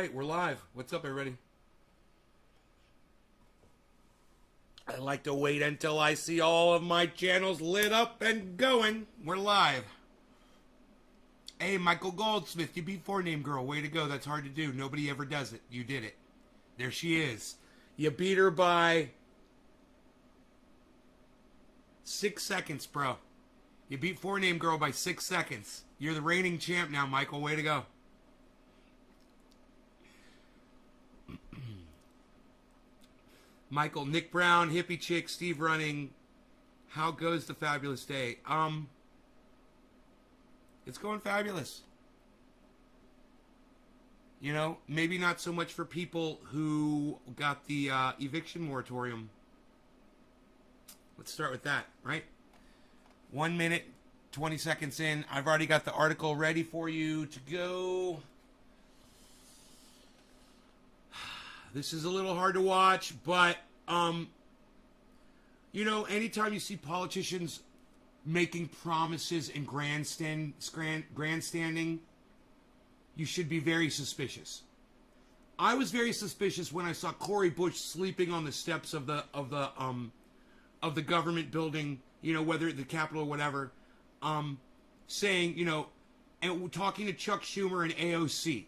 right, we're live. What's up, everybody? I like to wait until I see all of my channels lit up and going. We're live. Hey, Michael Goldsmith, you beat four-name girl. Way to go. That's hard to do. Nobody ever does it. You did it. There she is. You beat her by 6 seconds, bro. You beat four-name girl by 6 seconds. You're the reigning champ now, Michael. Way to go. Michael, Nick Brown, Hippie Chick, Steve Running. How goes the fabulous day? It's going fabulous. You know, maybe not so much for people who got the eviction moratorium. Let's start with that, right? 1 minute, 20 seconds in. I've already got the article ready for you to go. This is a little hard to watch, but, you know, anytime you see politicians making promises and grandstanding, you should be very suspicious. I was very suspicious when I saw CORI sleeping on the steps of the government building, you know, whether the Capitol or whatever, saying, you know, and talking to Chuck Schumer and AOC.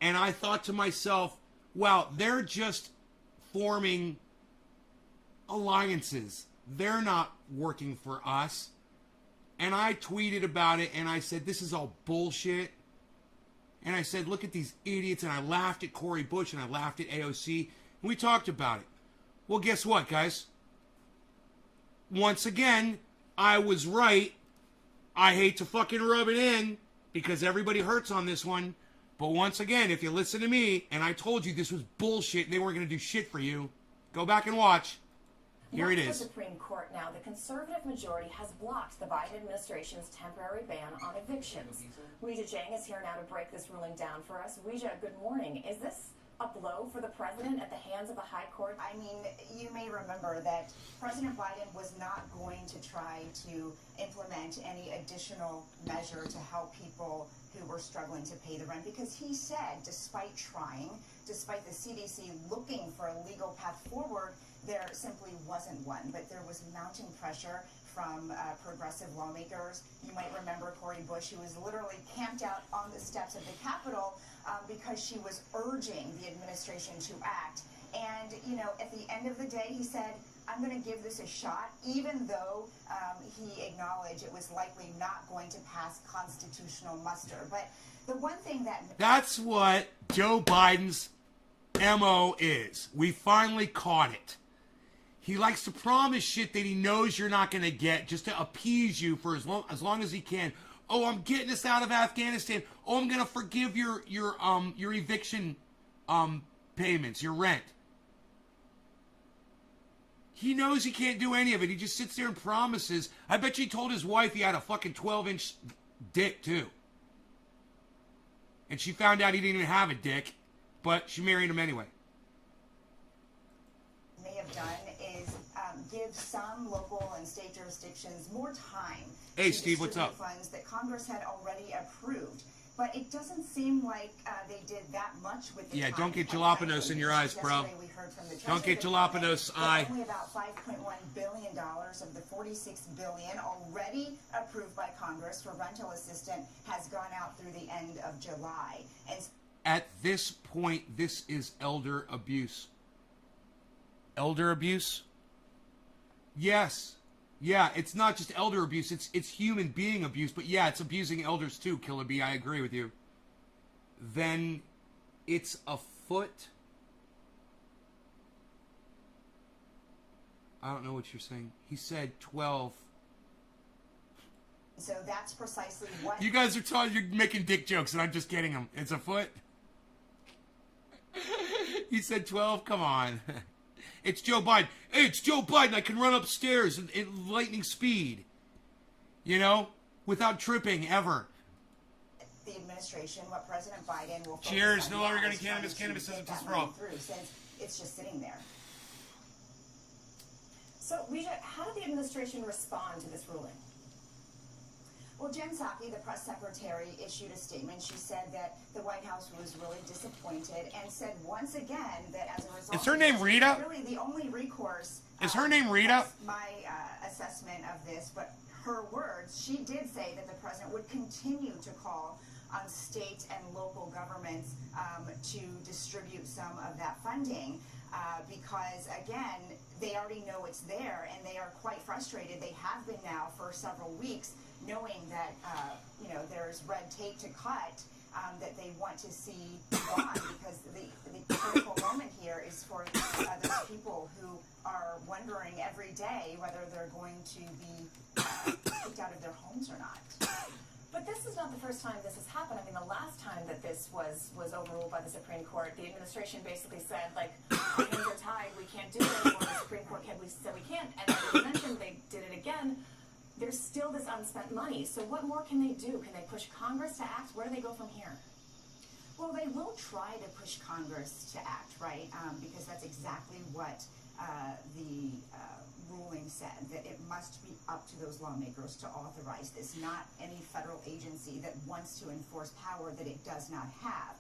And I thought to myself, wow, they're just forming alliances. They're not working for us. And I tweeted about it and I said, this is all bullshit. And I said, look at these idiots. And I laughed at CORI Bush and I laughed at AOC. And we talked about it. Well, guess what, guys? Once again, I was right. I hate to fucking rub it in because everybody hurts on this one. But once again, if you listen to me, and I told you this was bullshit and they weren't going to do shit for you, go back and watch. Here it is. The Supreme Court now, the conservative majority has blocked the Biden administration's temporary ban on evictions. Weijia Jiang is here now to break this ruling down for us. Weijia, good morning. Is this a blow for the president at the hands of the high court? I mean, you may remember that President Biden was not going to try to implement any additional measure to help people who were struggling to pay the rent because he said, despite trying, despite the CDC looking for a legal path forward, there simply wasn't one. But there was mounting pressure from progressive lawmakers. You might remember CORI Bush, who was literally camped out on the steps of the Capitol because she was urging the administration to act. And, you know, at the end of the day, he said, I'm going to give this a shot, even though he acknowledged it was likely not going to pass constitutional muster. But the one thing that... That's what Joe Biden's MO is. We finally caught it. He likes to promise shit that he knows you're not going to get just to appease you for as long as he can. Oh, I'm getting us out of Afghanistan. Oh, I'm going to forgive your eviction payments, your rent. He knows he can't do any of it. He just sits there and promises. I bet you he told his wife he had a fucking 12-inch dick, too. And she found out he didn't even have a dick, but she married him anyway. May have done is give some local and state jurisdictions more time hey, to Steve, what's up? funds that Congress had already approved. But it doesn't seem like they did that much with the Yeah, time. don't get jalapenos in your eyes, bro. Don't get jalapenos eye. Only about $5.1 billion of the $46 billion already approved by Congress for rental assistance has gone out through the end of July. And at this point, this is elder abuse. Elder abuse? Yes. Yeah, it's not just elder abuse, it's human being abuse, but yeah, it's abusing elders too, Killer B, I agree with you. Then it's afoot. I don't know what you're saying. He said 12. so that's precisely what... You guys you're making dick jokes and I'm just getting them. It's afoot. He said 12, come on. It's Joe Biden. Hey, it's Joe Biden. I can run upstairs in lightning speed. You know? Without tripping, ever. The administration, what President Biden will... Cheers. No longer going to cannabis. Cannabis isn't just for all. Since it's just sitting there. So, Weijia, how did the administration respond to this ruling? Well, Jen Psaki, the press secretary, issued a statement. She said that the White House was really disappointed and said once again that as a result, Is her name Rita? Really, the only recourse. Is her name Rita? That's my assessment of this, but her words. She did say that the president would continue to call on state and local governments to distribute some of that funding because, again, they already know it's there and they are quite frustrated. They have been now for several weeks, knowing that there's red tape to cut that they want to see gone because the critical moment here is for those people who are wondering every day whether they're going to be kicked out of their homes or not. But this is not the first time this has happened. I mean, the last time that this was overruled by the Supreme Court, the administration basically said, like, our hands are tied, we can't do it anymore. The Supreme Court said we can't. And as you mentioned, they did it again. There's still this unspent money. So what more can they do? Can they push Congress to act? Where do they go from here? Well, they will try to push Congress to act, right? Because that's exactly what the ruling said, that it must be up to those lawmakers to authorize this, not any federal agency that wants to enforce power that it does not have.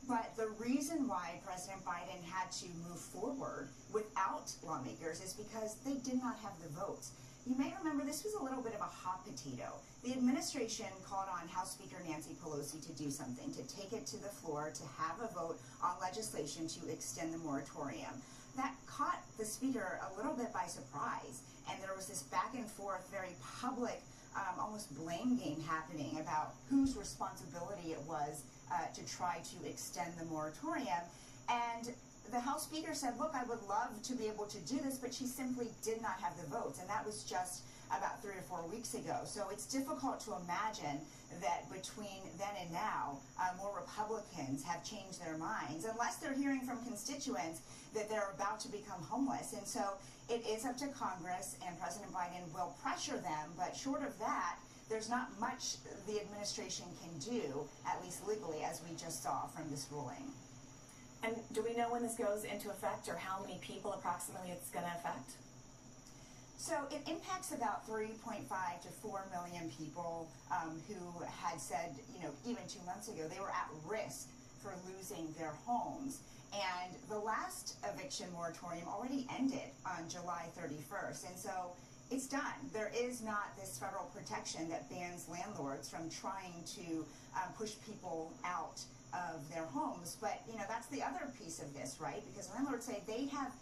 But the reason why President Biden had to move forward without lawmakers is because they did not have the votes. You may remember this was a little bit of a hot potato. The administration called on House Speaker Nancy Pelosi to do something, to take it to the floor, to have a vote on legislation to extend the moratorium. That caught the speaker a little bit by surprise, and there was this back and forth, very public, almost blame game happening about whose responsibility it was to try to extend the moratorium. And the House Speaker said, look, I would love to be able to do this, but she simply did not have the votes. And that was just about 3 or 4 weeks ago. So it's difficult to imagine that between then and now, more Republicans have changed their minds, unless they're hearing from constituents that they're about to become homeless. And so it is up to Congress, and President Biden will pressure them. But short of that, there's not much the administration can do, at least legally, as we just saw from this ruling. And do we know when this goes into effect or how many people approximately it's going to affect? So it impacts about 3.5 to 4 million people who had said, even 2 months ago, they were at risk for losing their homes. And the last eviction moratorium already ended on July 31st. And so it's done. There is not this federal protection that bans landlords from trying to push people out of their homes. But, that's the other piece of this, right? Because landlords say they have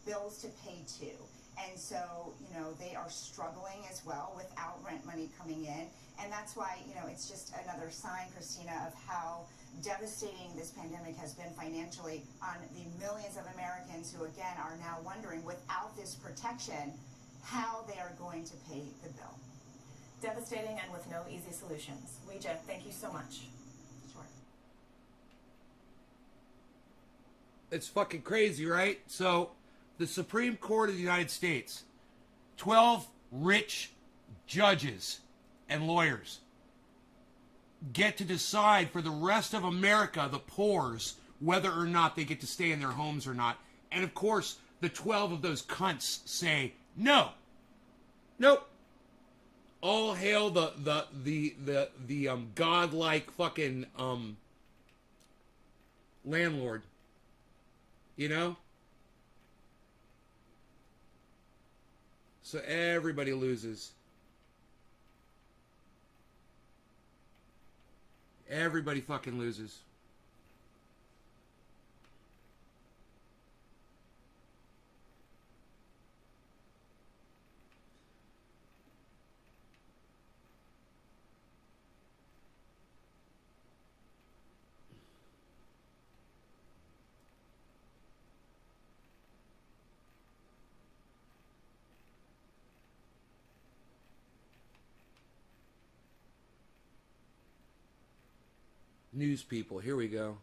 bills to pay too. And so, they are struggling as well without rent money coming in. And that's why, it's just another sign, Christina, of how devastating this pandemic has been financially on the millions of Americans who, again, are now wondering, without this protection, how they are going to pay the bill. Devastating and with no easy solutions. Ouija, thank you so much. Sure. It's fucking crazy, right? So, the Supreme Court of the United States, 12 rich judges and lawyers get to decide for the rest of America, the poors, whether or not they get to stay in their homes or not. And of course, the 12 of those cunts say no. Nope. All hail the godlike fucking landlord. So everybody loses. Everybody fucking loses. News people, here we go.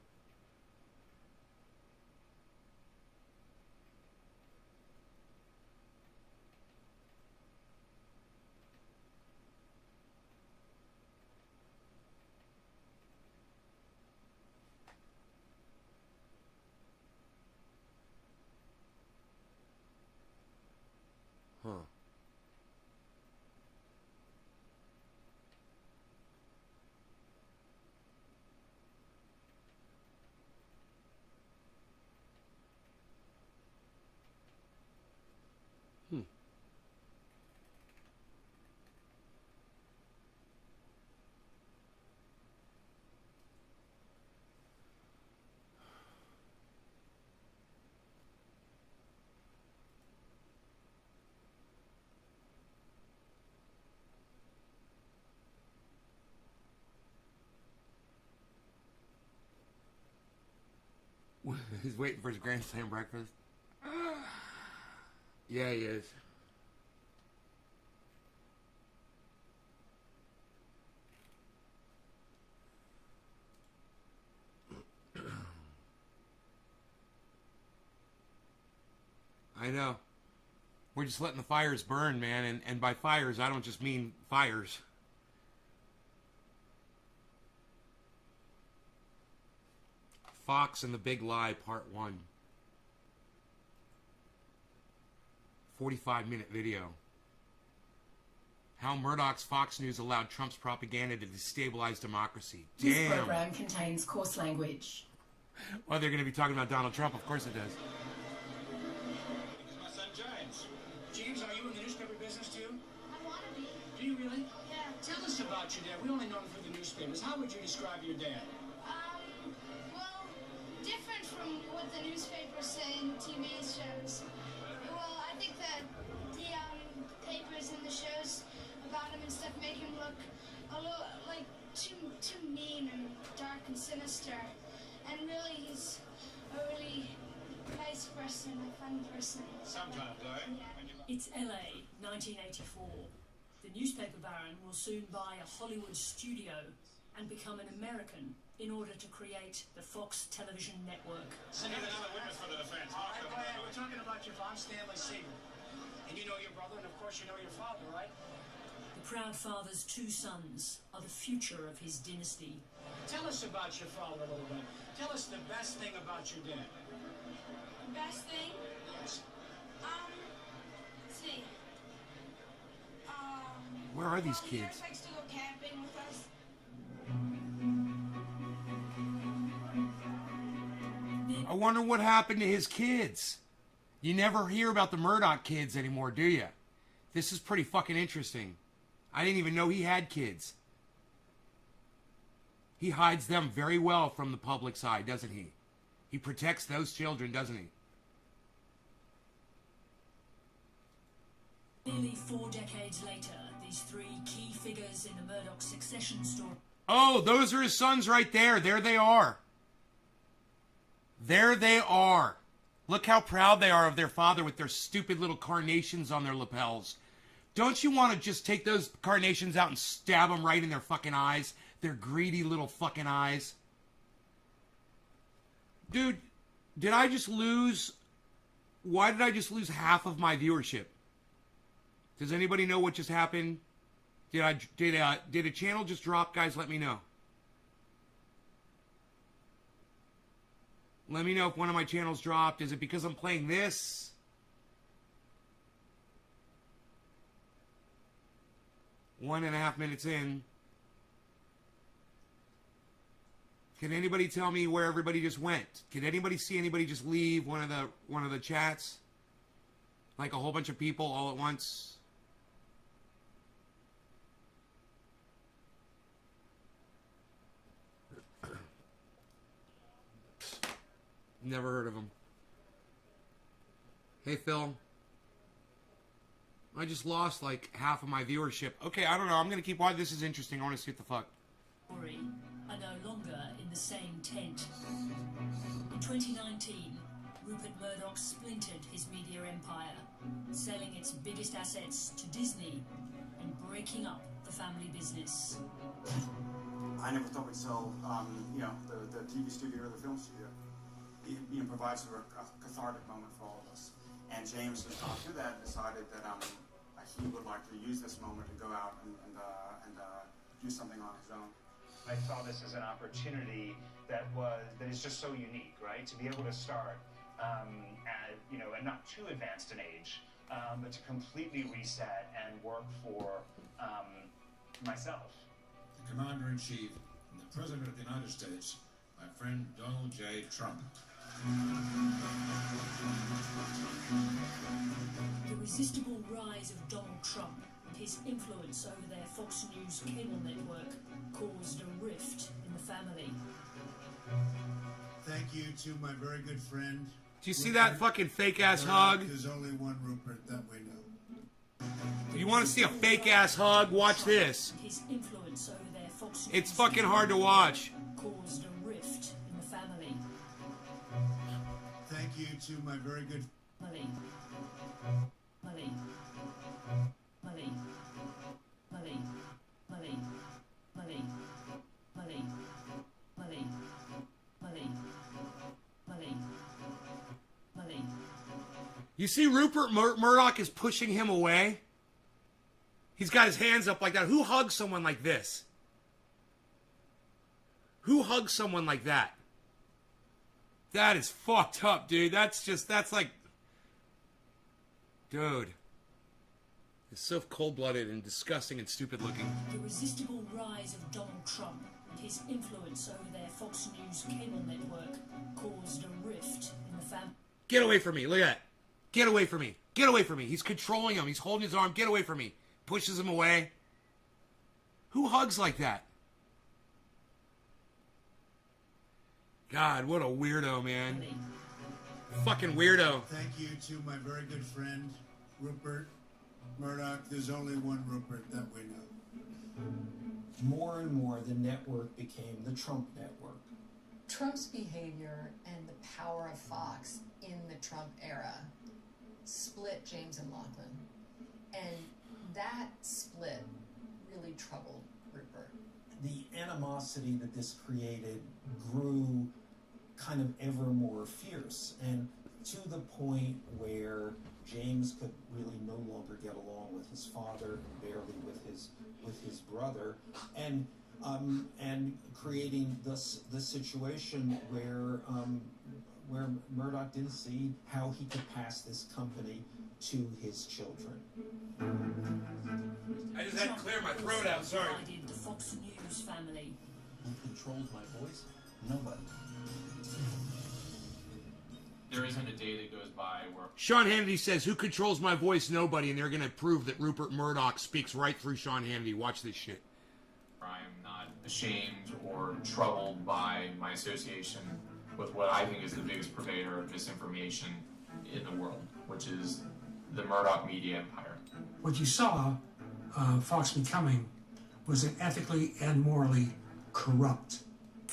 Huh. He's waiting for his Grand Slam breakfast. Yeah, he is. I know. We're just letting the fires burn, man. And by fires, I don't just mean fires. Fox and the Big Lie, Part 1. 45-minute video. How Murdoch's Fox News allowed Trump's propaganda to destabilize democracy. Damn. This program contains coarse language. Well, they're going to be talking about Donald Trump. Of course it does. My son James. James, are you in the newspaper business too? I want to be. Do you really? Yeah. Tell us about your dad. We only know him through the newspapers. How would you describe your dad? Well, different from what the newspapers say in TV shows. Well, I think that the papers and the shows about him and stuff make him look a little like too mean and dark and sinister. And really, he's a really nice person, a fun person. Sometimes, right? Yeah. It's LA, 1984. The newspaper baron will soon buy a Hollywood studio and become an American in order to create the Fox television network. Sending another witness for the defense. We're talking about your father, Stanley Siegel. And you know your brother, and of course you know your father, right? The proud father's two sons are the future of his dynasty. Tell us about your father a little bit. Tell us the best thing about your dad. Best thing? Yes. Let's see. Where are these Well, he kids? always likes to go camping with us. I wonder what happened to his kids. You never hear about the Murdoch kids anymore, do you? This is pretty fucking interesting. I didn't even know he had kids. He hides them very well from the public's eye, doesn't he? He protects those children, doesn't he? Nearly 4 decades later, these three key figures in the Murdoch succession story. Oh, those are his sons right there. There they are. There they are. Look how proud they are of their father with their stupid little carnations on their lapels. Don't you want to just take those carnations out and stab them right in their fucking eyes? Their greedy little fucking eyes. Dude, did I just lose... Why did I just lose half of my viewership? Does anybody know what just happened? Did a channel just drop? Guys, let me know. Let me know if one of my channels dropped. Is it because I'm playing this? One and a half minutes in. Can anybody tell me where everybody just went? Can anybody see anybody just leave one of the chats? Like a whole bunch of people all at once? Never heard of him. Hey, Phil. I just lost like half of my viewership. Okay, I don't know. I'm going to keep watching. This is interesting. I want to see what the fuck. CORI are no longer in the same tent. In 2019, Rupert Murdoch splintered his media empire, selling its biggest assets to Disney and breaking up the family business. I never thought we'd sell, the TV studio or the film studio. It provides a cathartic moment for all of us. And James has gone through that and decided that he would like to use this moment to go out and do something on his own. I saw this as an opportunity that is just so unique, right? To be able to start at not too advanced an age, but to completely reset and work for myself. The Commander-in-Chief and the President of the United States, my friend Donald J. Trump. The irresistible rise of Donald Trump and his influence over their Fox News cable network caused a rift in the family. Thank you to my very good friend. Do you see that fucking fake ass hug? There's only one Rupert that we know. You want to see a fake ass hug? Watch this. His influence over their Fox News It's fucking hard to watch. caused a rift in the family. you to my very good... Molly. Molly. Molly. Molly. Molly. Molly. Molly. Molly. Molly. Molly. Molly. You see Rupert Murdoch is pushing him away? He's got his hands up like that. Who hugs someone like this? Who hugs someone like that? That is fucked up, dude. That's like... Dude. It's so cold-blooded and disgusting and stupid looking. The irresistible rise of Donald Trump and his influence over their Fox News cable network caused a rift in the family. Get away from me. Look at that. Get away from me. Get away from me. He's controlling him. He's holding his arm. Get away from me. Pushes him away. Who hugs like that? God, what a weirdo, man. Fucking weirdo. Thank you to my very good friend, Rupert Murdoch. There's only one Rupert that we know. More and more, the network became the Trump network. Trump's behavior and the power of Fox in the Trump era split James and Lachlan. And that split really troubled Rupert. The animosity that this created grew kind of ever more fierce, and to the point where James could really no longer get along with his father, barely with his brother, and creating this situation where Murdoch didn't see how he could pass this company to his children. I just had to clear my throat out, sorry. The Fox News family. Who controls my voice? Nobody. There isn't a day that goes by where... Sean Hannity says, who controls my voice? Nobody. And they're going to prove that Rupert Murdoch speaks right through Sean Hannity. Watch this shit. I'm not ashamed or troubled by my association with what I think is the biggest purveyor of misinformation in the world, which is the Murdoch media empire. What you saw Fox becoming was an ethically and morally corrupt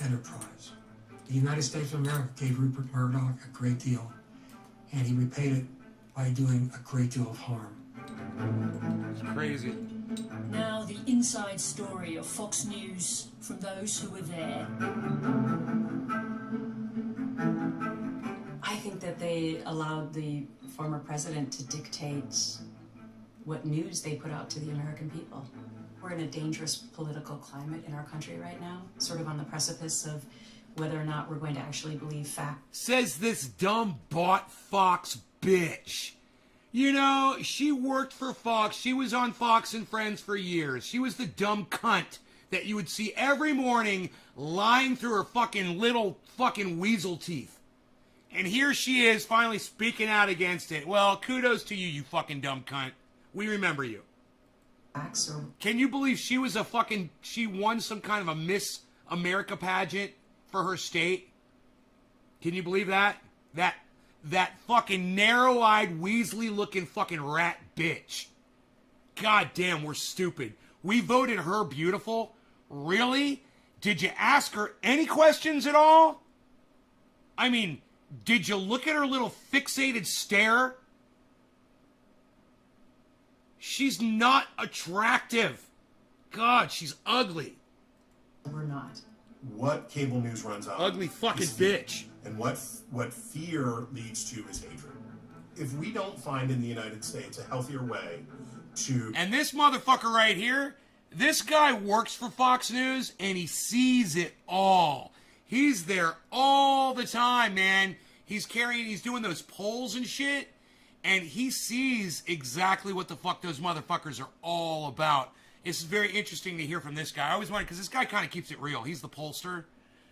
enterprise. The United States of America gave Rupert Murdoch a great deal, and he repaid it by doing a great deal of harm. It's crazy. Now the inside story of Fox News from those who were there. I think that they allowed the former president to dictate what news they put out to the American people. We're in a dangerous political climate in our country right now, sort of on the precipice of whether or not we're going to actually believe facts. Says this dumb bought Fox bitch. You know, she worked for Fox. She was on Fox and Friends for years. She was the dumb cunt that you would see every morning lying through her fucking little fucking weasel teeth. And here she is finally speaking out against it. Well, kudos to you, you fucking dumb cunt. We remember you. Can you believe she was she won some kind of a Miss America pageant for her state? Can you believe that? That fucking narrow-eyed, Weasley-looking fucking rat bitch. God damn, we're stupid. We voted her beautiful? Really? Did you ask her any questions at all? I mean, did you look at her little fixated stare? She's not attractive. God, she's ugly. We're not. What cable news runs on? Ugly fucking bitch. And what fear leads to is hatred. If we don't find in the United States a healthier way to... And this motherfucker right here, this guy works for Fox News and he sees it all. He's there all the time, man. He's doing those polls and shit, and he sees exactly what the fuck those motherfuckers are all about. It's very interesting to hear from this guy. I always wondered, because this guy kind of keeps it real. He's the pollster.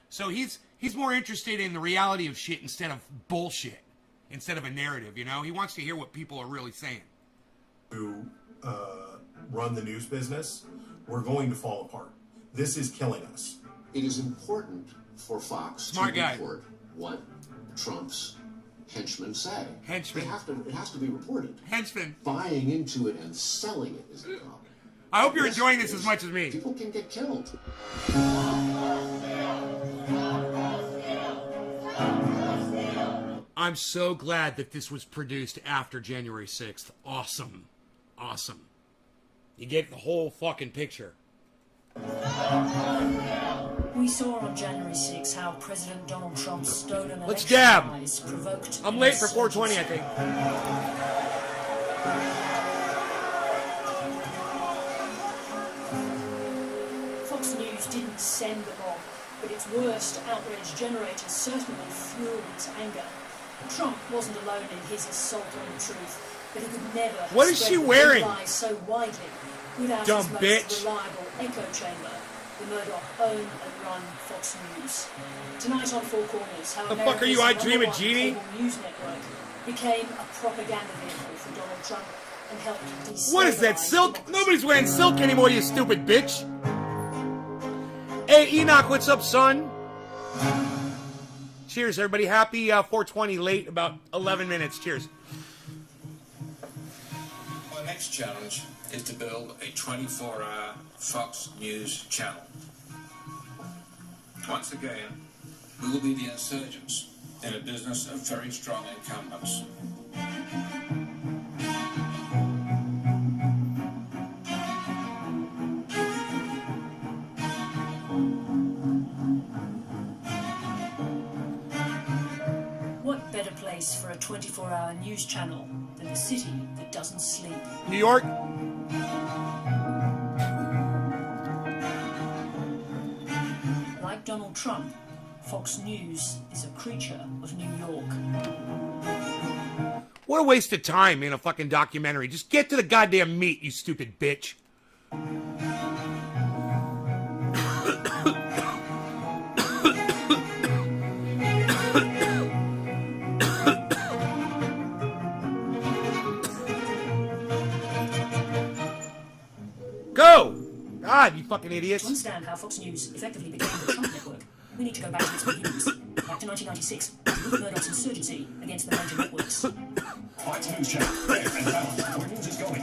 So he's more interested in the reality of shit instead of bullshit, instead of a narrative, you know? He wants to hear what people are really saying. To run the news business, we're going to fall apart. This is killing us. It is important for Fox to report what Trump's henchmen say. Henchmen. It has to be reported. Henchmen. Buying into it and selling it is the problem. I hope you're enjoying this as much as me. People can get killed. I'm so glad that this was produced after January 6th. Awesome. Awesome. You get the whole fucking picture. We saw on January 6 how President Donald Trump's stolen Let's election dab. lies provoked. I'm late for 420, I think. Fox News didn't send the bomb, but its worst outrage generator certainly fueled its anger. Trump wasn't alone in his assault on the truth, but he could never have What is spread she the wearing? lies so widely without Dumb his most bitch. reliable echo chamber. The Murdoch own and run Fox News. Tonight on Four Corners, how The fuck are you, I Dream of Jeannie? News network became a propaganda vehicle for Donald Trump and helped destabilize. What is that, silk? Nobody's wearing silk anymore, you stupid bitch. Hey, Enoch, what's up, son? Cheers, everybody. Happy 420, late, about 11 minutes. Cheers. Our next challenge is to build a 24-hour Fox News channel. Once again, we will be the insurgents in a business of very strong incumbents. What better place for a 24-hour news channel than a city that doesn't sleep? New York? Like Donald Trump, Fox News is a creature of New York. What a waste of time in a fucking documentary. Just get to the goddamn meat, you stupid bitch. Go! God, you fucking idiots. To understand how Fox News effectively became the Trump network, we need to go back to its beginnings, back to 1996, Rupert Murdoch's insurgency against the major networks. Fox News channel, fair and balanced, where news is going.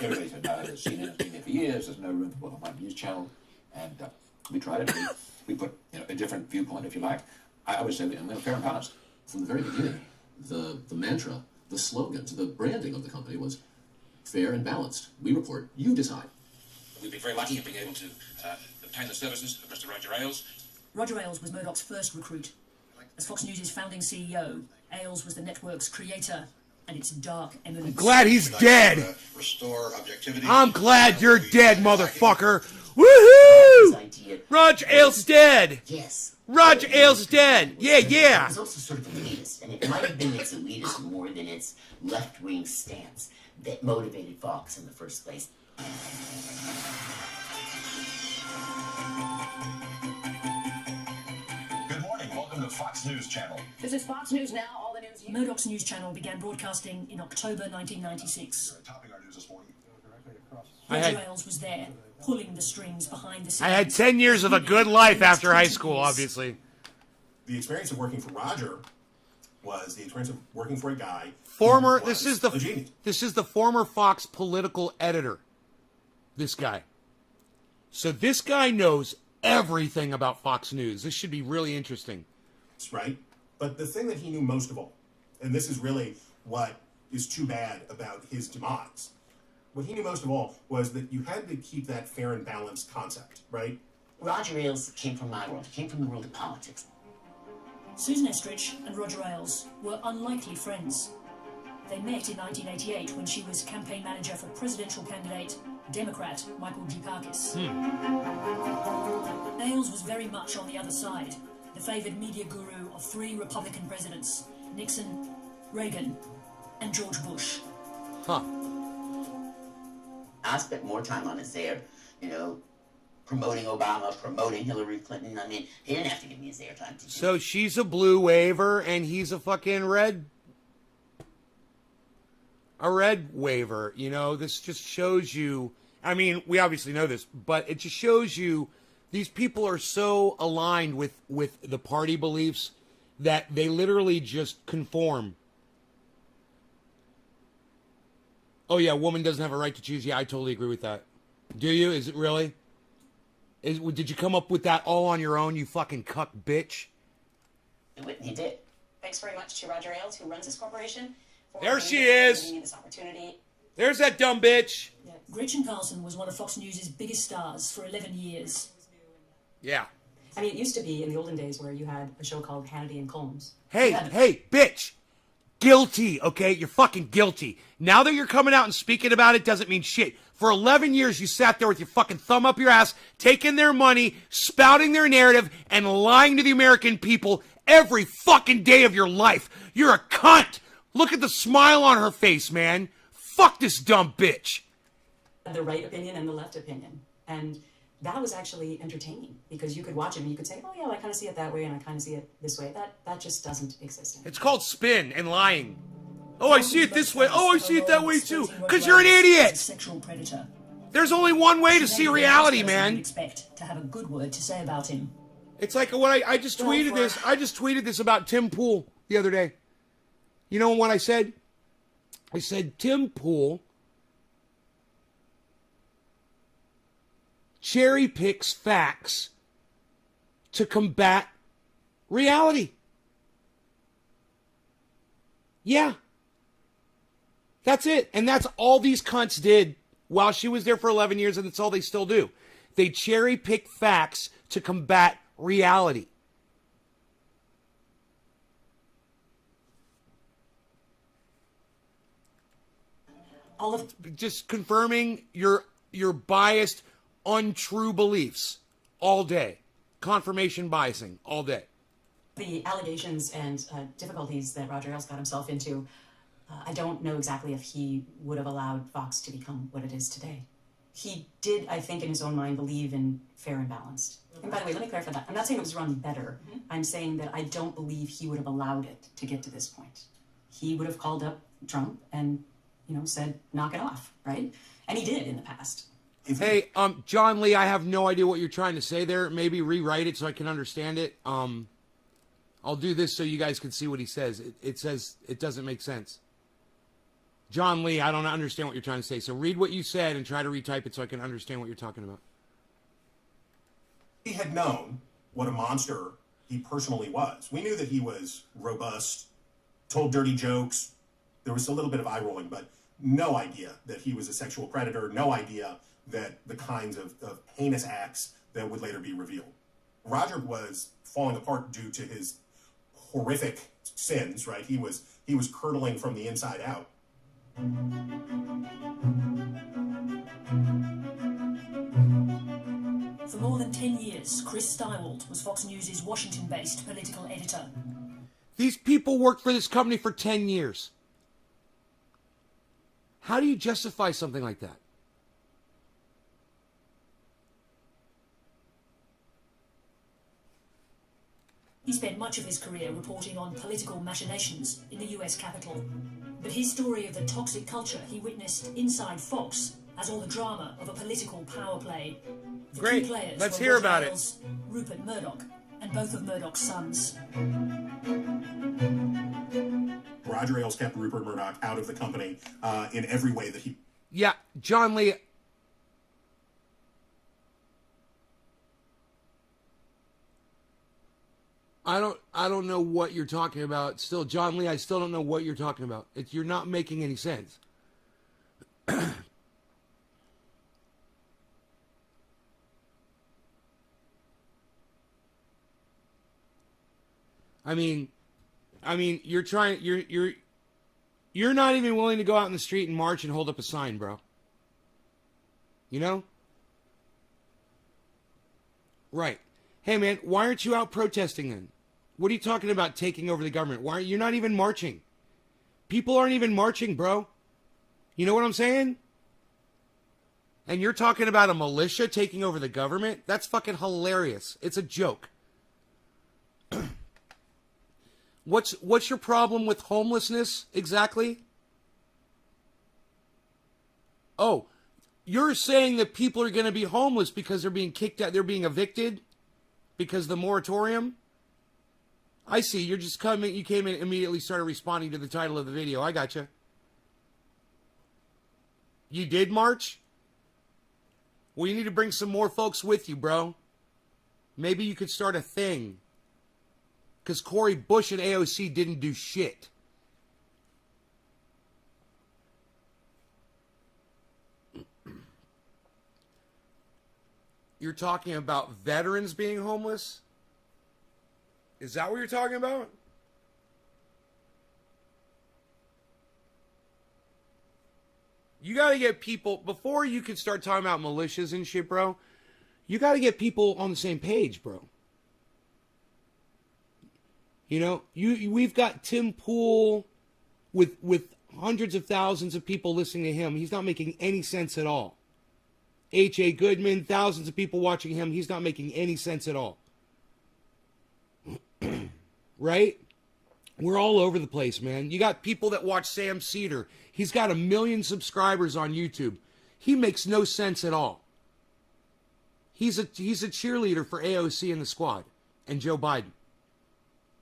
Everybody's seen it, has been there for years. There's no room for my news channel, and we tried it. We put a different viewpoint, if you like. I would say fair and balanced from the very beginning. The mantra, the slogan, the branding of the company was fair and balanced. We report, you decide. We've been very lucky in being able to obtain the services of Mr. Roger Ailes. Roger Ailes was Murdoch's first recruit. As Fox News' founding CEO, Ailes was the network's creator and its dark eminence. I'm glad he's dead. Restore objectivity. I'm glad you're dead, motherfucker. Woohoo! Roger Ailes dead. Yes. Roger Ailes dead. Yeah, yeah. It was also sort of elitist, and it might have been its elitism more than its left-wing stance that motivated Fox in the first place. Good morning. Welcome to Fox News Channel. This is Fox News Now. All the news. Murdoch's news channel began broadcasting in October 1996. Topping our news this morning. Roger Ailes was there, pulling the strings behind the scenes. I had 10 years of a good life after high school, obviously. The experience of working for Roger was the experience of working for a guy. This is the former Fox political editor. This guy. So this guy knows everything about Fox News. This should be really interesting. That's right. But the thing that he knew most of all, and this is really what is too bad about his demise, what he knew most of all was that you had to keep that fair and balanced concept, right? Roger Ailes came from my world. He came from the world of politics. Susan Estrich and Roger Ailes were unlikely friends. They met in 1988 when she was campaign manager for presidential candidate Democrat Michael Dukakis. Ailes was very much on the other side, the favored media guru of three Republican presidents, Nixon, Reagan, and George Bush. Huh. I spent more time on his air, promoting Obama, promoting Hillary Clinton. I mean, he didn't have to give me his airtime. So she's a blue waiver and he's a fucking red waiver. This just shows you, I mean, we obviously know this, but it just shows you these people are so aligned with the party beliefs that they literally just conform. Oh yeah, a woman doesn't have a right to choose. Yeah, I totally agree with that. Do you? Is it really? Did you come up with that all on your own, you fucking cuck bitch? He did. Thanks very much to Roger Ailes, who runs this corporation. There she is. Giving me this opportunity. There's that dumb bitch. Gretchen Carlson was one of Fox News' biggest stars for 11 years. Yeah. I mean, it used to be in the olden days where you had a show called Hannity and Combs. Hey, bitch. Guilty, okay? You're fucking guilty. Now that you're coming out and speaking about it doesn't mean shit. For 11 years, you sat there with your fucking thumb up your ass, taking their money, spouting their narrative, and lying to the American people every fucking day of your life. You're a cunt. Look at the smile on her face, man. Fuck this dumb bitch. The right opinion and the left opinion. And that was actually entertaining because you could watch it and you could say, oh yeah, I kind of see it that way and I kind of see it this way. That just doesn't exist. It's called spin and lying. Oh, I see it this way. Oh, I see it that way too. Because you're an idiot. Sexual predator. There's only one way to see reality, man. Expect to have a good word to say about him. It's like what I just tweeted this. I just tweeted this about Tim Pool the other day. You know what I said? I said Tim Pool cherry picks facts to combat reality. Yeah. That's it. And that's all these cunts did while she was there for 11 years, and that's all they still do. They cherry pick facts to combat reality. All of just confirming your biased, untrue beliefs all day. Confirmation biasing all day. The allegations and difficulties that Roger Ailes got himself into, I don't know exactly if he would have allowed Fox to become what it is today. He did, I think, in his own mind, believe in fair and balanced. And by the way, let me clarify that. I'm not saying it was run better. I'm saying that I don't believe he would have allowed it to get to this point. He would have called up Trump and, said, knock it off, right? And he did in the past. Hey, John Lee, I have no idea what you're trying to say there. Maybe rewrite it so I can understand it. I'll do this so you guys can see what he says. It says it doesn't make sense. John Lee, I don't understand what you're trying to say. So read what you said and try to retype it so I can understand what you're talking about. He had known what a monster he personally was. We knew that he was robust, told dirty jokes. There was a little bit of eye rolling, but no idea that he was a sexual predator, no idea that the kinds of heinous acts that would later be revealed. Roger was falling apart due to his horrific sins, right? He was curdling from the inside out. For more than 10 years, Chris Steiwalt was Fox News' Washington-based political editor. These people worked for this company for 10 years. How do you justify something like that? He spent much of his career reporting on political machinations in the US Capitol. But his story of the toxic culture he witnessed inside Fox has all the drama of a political power play. The Great. key players Let's were hear Roger about it. Ailes, Rupert Murdoch, and both of Murdoch's sons. Roger Ailes kept Rupert Murdoch out of the company in every way that he... Yeah, John Lee... I don't know what you're talking about. Still, John Lee, I still don't know what you're talking about. You're not making any sense. I mean, you're not even willing to go out in the street and march and hold up a sign, bro. You know? Right. Hey, man, why aren't you out protesting then? What are you talking about taking over the government? Why aren't you're not even marching? People aren't even marching, bro. You know what I'm saying? And you're talking about a militia taking over the government? That's fucking hilarious. It's a joke. What's your problem with homelessness exactly? Oh, you're saying that people are going to be homeless because they're being kicked out, they're being evicted because of the moratorium? I see. You came in immediately started responding to the title of the video. I gotcha. You did march? Well, you need to bring some more folks with you, bro. Maybe you could start a thing. because Cori Bush and AOC didn't do shit. You're talking about veterans being homeless? Is that what you're talking about? You got to get people, before you can start talking about militias and shit, bro, you got to get people on the same page, bro. You know, we've got Tim Pool with hundreds of thousands of people listening to him. He's not making any sense at all. H.A. Goodman, thousands of people watching him. He's not making any sense at all. Right? We're all over the place, man. You got people that watch Sam Cedar. He's got 1 million subscribers on YouTube. He makes no sense at all. He's a cheerleader for AOC and the squad and Joe Biden.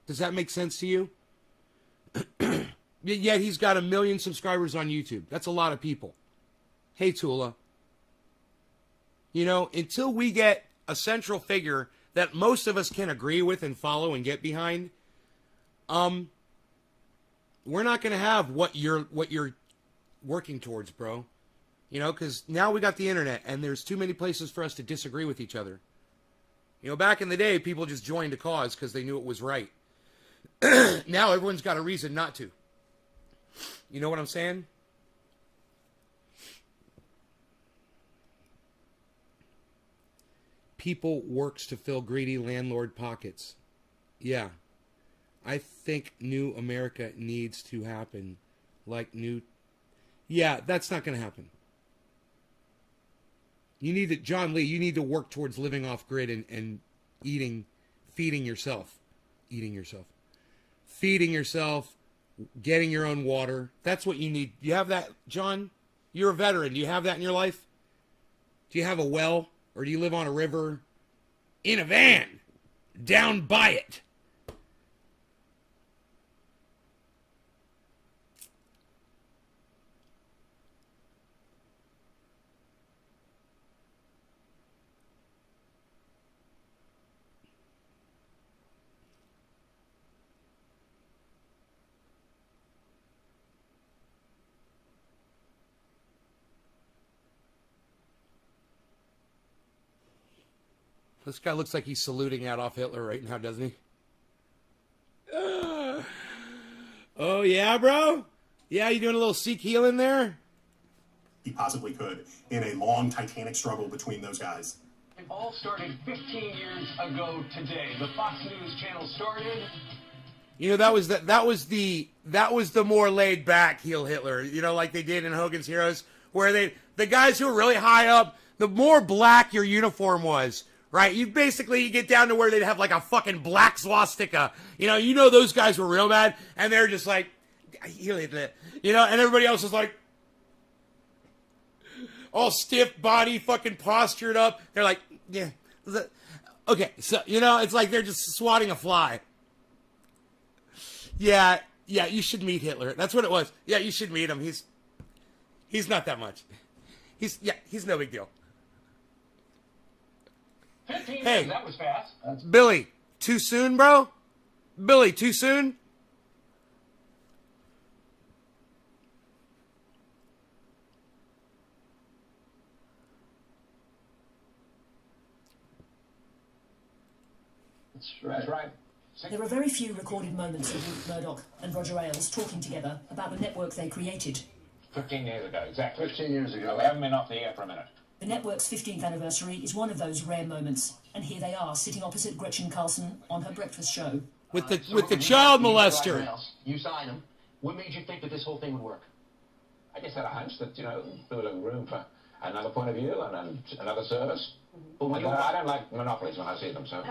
Does that make sense to you? Yet he's got 1 million subscribers on YouTube. That's a lot of people. Hey, Tula. You know, until we get a central figure that most of us can agree with and follow and get behind, we're not going to have what you're working towards, bro. You know, because now we got the internet, and there's too many places for us to disagree with each other. You know, back in the day, people just joined a cause because they knew it was right. Now everyone's got a reason not to. You know what I'm saying? People works to fill greedy landlord pockets. Yeah. I think New America needs to happen. Like new... Yeah, that's not going to happen. You need to... John Lee, you need to work towards living off grid and feeding yourself. Eating yourself. Feeding yourself. Getting your own water. That's what you need. You have that, John? You're a veteran. Do you have that in your life? Do you have a well? Or do you live on a river? In a van. Down by it. This guy looks like he's saluting Adolf Hitler right now, doesn't he? Oh, yeah, bro? Yeah, you doing a little Sikh healing there? He possibly could in a long Titanic struggle between those guys. It all started 15 years ago today. The Fox News channel started. You know, that was the more laid back heel Hitler, you know, like they did in Hogan's Heroes, where the guys who were really high up, the more black your uniform was, right? You get down to where they'd have like a fucking black swastika. You know those guys were real bad, and they're just like, you know, and everybody else is like all stiff body, fucking postured up. They're like, yeah, okay, so you know, it's like they're just swatting a fly. Yeah, you should meet Hitler. That's what it was. Yeah, you should meet him. He's not that much. He's no big deal. 15 Hey, years, that was fast. Billy, too soon, bro? Billy, too soon? That's right. There are very few recorded moments of Rupert Murdoch and Roger Ailes talking together about the network they created. 15 years ago, exactly. 15 years ago. We haven't been off the air for a minute. The network's 15th anniversary is one of those rare moments, and here they are, sitting opposite Gretchen Carlson on her breakfast show. With the child molester. You sign them. What made you think that this whole thing would work? I just had a hunch that, you know, there was room for another point of view and another service. I don't like monopolies when I see them, so...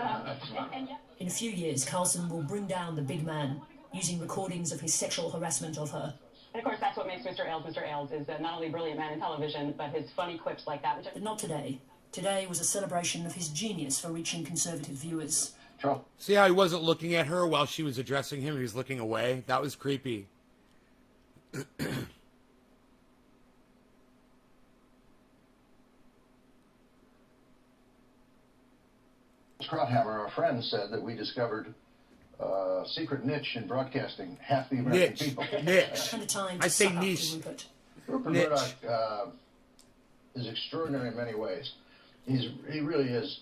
In a few years, Carlson will bring down the big man, using recordings of his sexual harassment of her. And of course, that's what makes Mr. Ailes is not only a brilliant man in television, but his funny quips like that. But not today. Today was a celebration of his genius for reaching conservative viewers. See how he wasn't looking at her while she was addressing him? He was looking away. That was creepy. Krauthammer, our friend, said that we discovered secret niche in broadcasting half the American people. Niche. And the time I to say suck up niche. to Rupert. Rupert Niche. Murdoch is extraordinary in many ways. He really is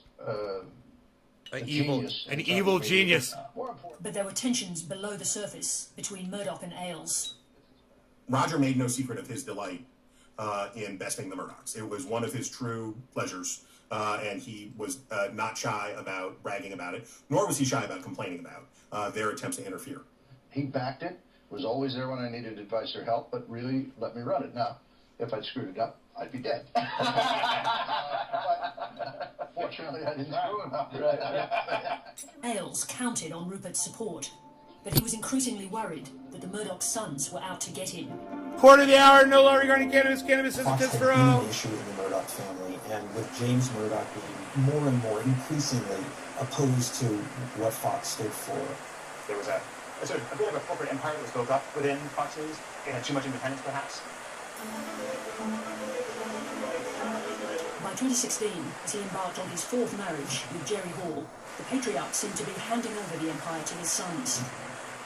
An genius. evil genius. But there were tensions below the surface between Murdoch and Ailes. Roger made no secret of his delight in besting the Murdochs. It was one of his true pleasures, and he was not shy about bragging about it, nor was he shy about complaining about their attempts to interfere. He backed it, was always there when I needed advice or help, but really let me run it. Now, if I'd screwed it up, I'd be dead. Fortunately, I didn't screw him up. Ailes counted on Rupert's support, but he was increasingly worried that the Murdoch sons were out to get him. Quarter of the hour, no law regarding cannabis. Cannabis isn't Fox just had for been all. an issue in the Murdoch family, and with James Murdoch being more and more increasingly opposed to what Fox stood for. There was a sort of a bit of a corporate empire that was built up within Fox News. It had too much independence, perhaps. By 2016, as he embarked on his fourth marriage with Jerry Hall, the patriarch seemed to be handing over the empire to his sons.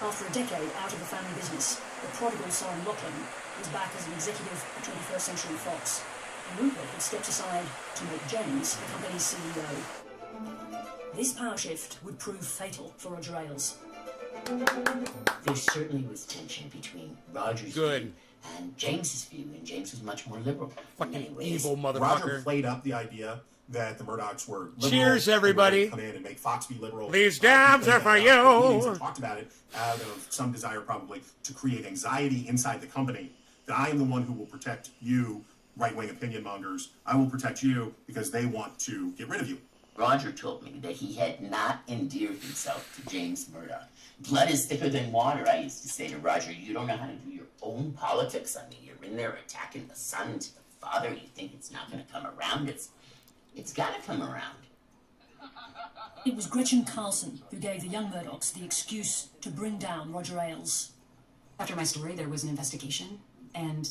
After a decade out of the family business, the prodigal son Lachlan was back as an executive at 21st Century Fox, and Rupert had stepped aside to make James the company's CEO. This power shift would prove fatal for Roger Ailes. There certainly was tension between Roger's view and James's view, and James was much more liberal. Fucking evil Roger motherfucker. played up the idea that the Murdochs were liberal. Cheers, and were everybody. gonna come in and make Fox be liberal. These jabs are for you. Meetings and talked about it out of some desire, probably, to create anxiety inside the company. That I am the one who will protect you, right-wing opinion mongers. I will protect you because they want to get rid of you. Roger told me that he had not endeared himself to James Murdoch. Blood is thicker than water, I used to say to Roger. You don't know how to do your own politics. I mean, you're in there attacking the son to the father. You think it's not going to come around. It's got to come around. It was Gretchen Carlson who gave the young Murdochs the excuse to bring down Roger Ailes. After my story, there was an investigation, and,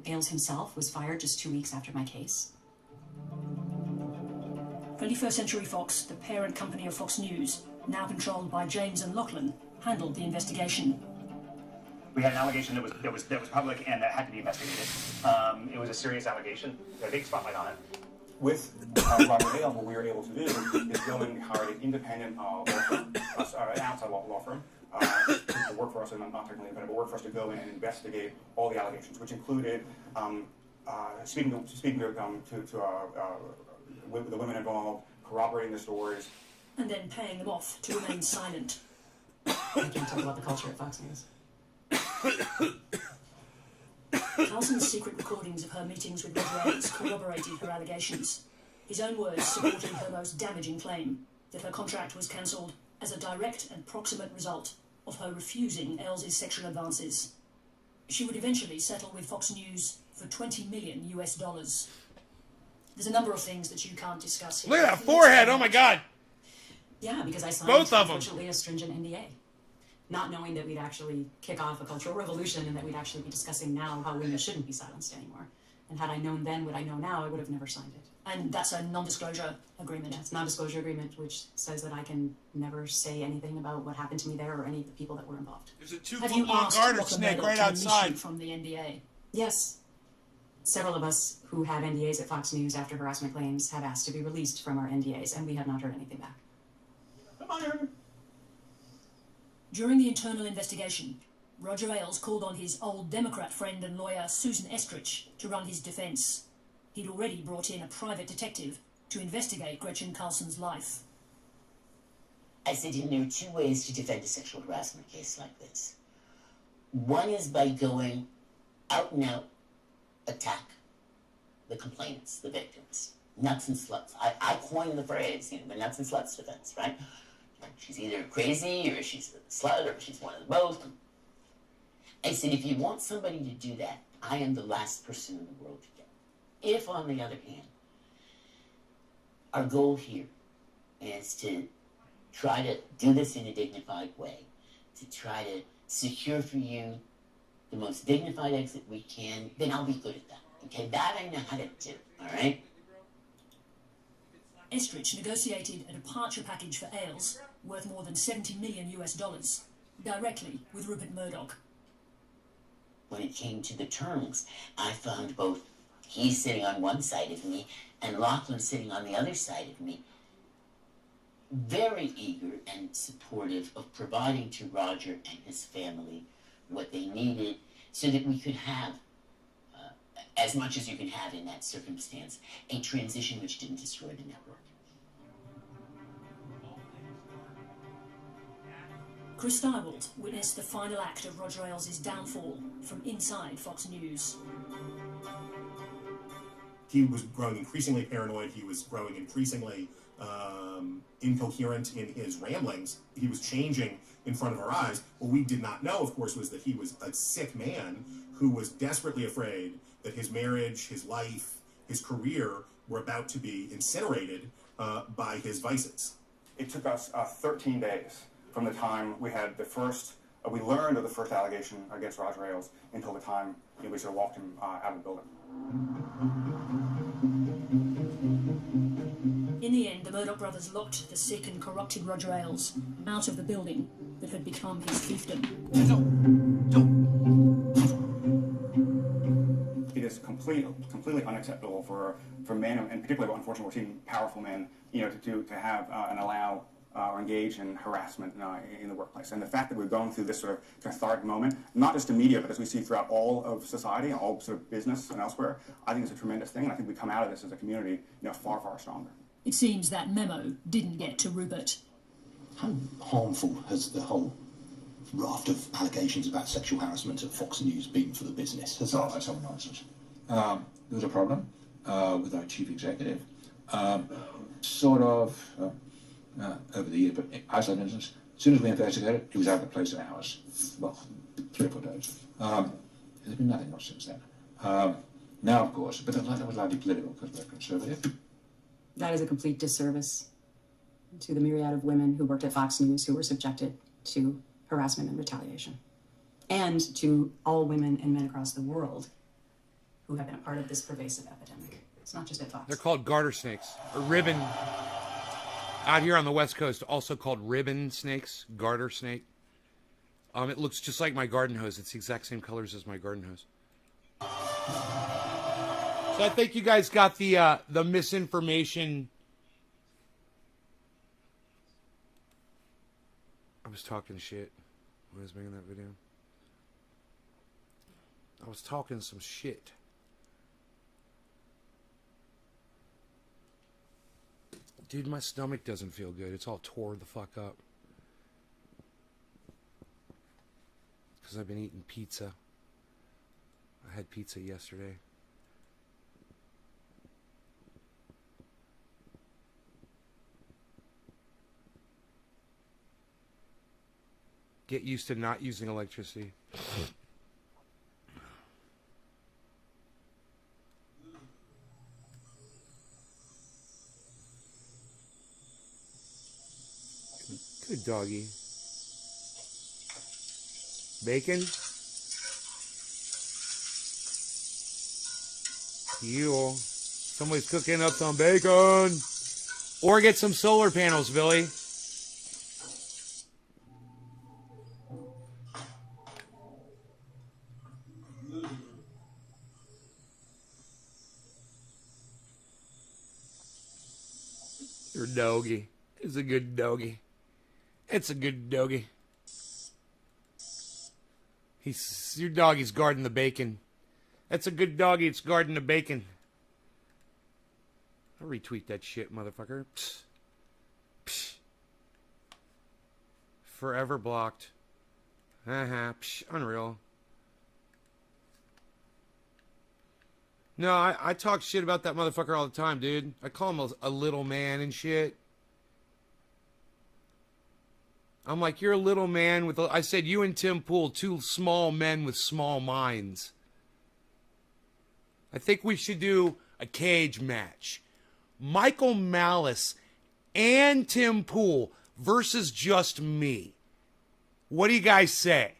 Ailes himself was fired just 2 weeks after my case. 21st Century Fox, the parent company of Fox News, now controlled by James and Lachlan, handled the investigation. We had an allegation that was public and that had to be investigated. It was a serious allegation. There was a big spotlight on it. With Roger Ailes, what we were able to do is go and hire an independent law firm, an outside law firm, to work for us, and not technically independent, but work for us to go in and investigate all the allegations, which included speaking to the women involved, corroborating the stories, and then paying them off to remain silent. I can't talk about the culture at Fox News. Carlson's secret recordings of her meetings with Roger Ailes corroborated her allegations. His own words supporting her most damaging claim, that her contract was cancelled as a direct and proximate result of her refusing Ailes' sexual advances. She would eventually settle with Fox News for $20 million US. There's a number of things that you can't discuss here. Look at that forehead. Oh my God. Yeah, because I signed, Both of them. unfortunately, a stringent NDA. Not knowing that we'd actually kick off a cultural revolution and that we'd actually be discussing now how women shouldn't be silenced anymore. And had I known then what I know now, I would have never signed it. And that's a non-disclosure agreement. It's a non-disclosure agreement which says that I can never say anything about what happened to me there or any of the people that were involved. There's a Have you asked garter Dr. snake Murdoch right to release outside. you from the NDA? Yes. Several of us who had NDAs at Fox News after harassment claims have asked to be released from our NDAs, and we have not heard anything back. During the internal investigation, Roger Ailes called on his old Democrat friend and lawyer Susan Estrich to run his defense. He'd already brought in a private detective to investigate Gretchen Carlson's life. I said to him, there are two ways to defend a sexual harassment case like this. One is by going out and out, attack the complainants, the victims, nuts and sluts. I coined the phrase, the nuts and sluts defense, right? She's either crazy or she's a slut or she's one of both. I said, if you want somebody to do that, I am the last person in the world to get. If, on the other hand, our goal here is to try to do this in a dignified way, to try to secure for you the most dignified exit we can, then I'll be good at that. Okay, that I know how to do, all right? Estrich negotiated a departure package for Ailes worth more than $70 million directly with Rupert Murdoch. When it came to the terms, I found both he sitting on one side of me and Lachlan sitting on the other side of me very eager and supportive of providing to Roger and his family what they needed so that we could have, as much as you can have in that circumstance, a transition which didn't destroy the network. Chris Steiwald witnessed the final act of Roger Ailes' downfall from inside Fox News. He was growing increasingly paranoid. He was growing increasingly incoherent in his ramblings. He was changing in front of our eyes. What we did not know, of course, was that he was a sick man who was desperately afraid that his marriage, his life, his career were about to be incinerated by his vices. It took us 13 days from the time we had the first, we learned of the first allegation against Roger Ailes until the time we sort of walked him out of the building. In the end, the Murdoch brothers locked the sick and corrupted Roger Ailes out of the building that had become his fiefdom. It is completely unacceptable for men, and particularly, unfortunately, we're seeing powerful men, to have and allow or engage in harassment in the workplace. And the fact that we're going through this sort of cathartic moment, not just in media, but as we see throughout all of society, all sort of business and elsewhere, I think it's a tremendous thing, and I think we come out of this as a community, far, far stronger. It seems that memo didn't get to Rupert. How harmful has the whole raft of allegations about sexual harassment at Fox News been for the business? That's all nonsense. There was a problem with our chief executive. Over the year, but isolated instance, as soon as we investigated, he was out of the place in hours. Well, 3 or 4 days. There's been nothing else since then. Now, of course, but that was largely political because we're conservative. That is a complete disservice to the myriad of women who worked at Fox News who were subjected to harassment and retaliation, and to all women and men across the world who have been a part of this pervasive epidemic. It's not just at Fox. They're called garter snakes, or ribbon. Out here on the West Coast, also called ribbon snakes, garter snake. It looks just like my garden hose. It's the exact same colors as my garden hose. So I think you guys got the misinformation. I was talking shit when I was making that video. I was talking some shit. Dude, my stomach doesn't feel good. It's all tore the fuck up. Because I've been eating pizza. I had pizza yesterday. Get used to not using electricity. Good doggy. Bacon? You. Somebody's cooking up some bacon. Or get some solar panels, Billy. Your doggy. It's a good doggy. It's a good doggy. Your doggy's guarding the bacon. That's a good doggy. It's guarding the bacon. I'll retweet that shit, motherfucker. Psst. Psst. Forever blocked. Psh. Unreal. No, I talk shit about that motherfucker all the time, dude. I call him a little man and shit. I'm like, you're a little man with... I said, you and Tim Pool, two small men with small minds. I think we should do a cage match. Michael Malice and Tim Pool versus just me. What do you guys say?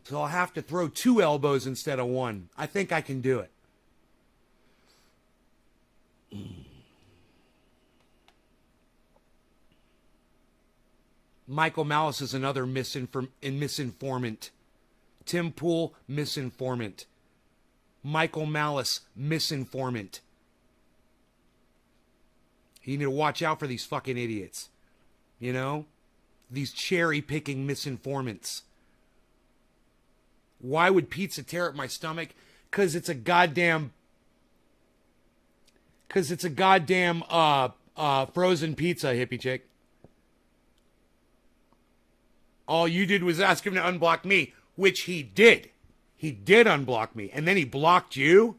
So I'll have to throw 2 elbows instead of 1. I think I can do it. Michael Malice is another misinformant. Tim Pool, misinformant. Michael Malice, misinformant. You need to watch out for these fucking idiots. You know? These cherry-picking misinformants. Why would pizza tear up my stomach? Because it's a goddamn frozen pizza, hippie chick. All you did was ask him to unblock me, which he did. He did unblock me. And then he blocked you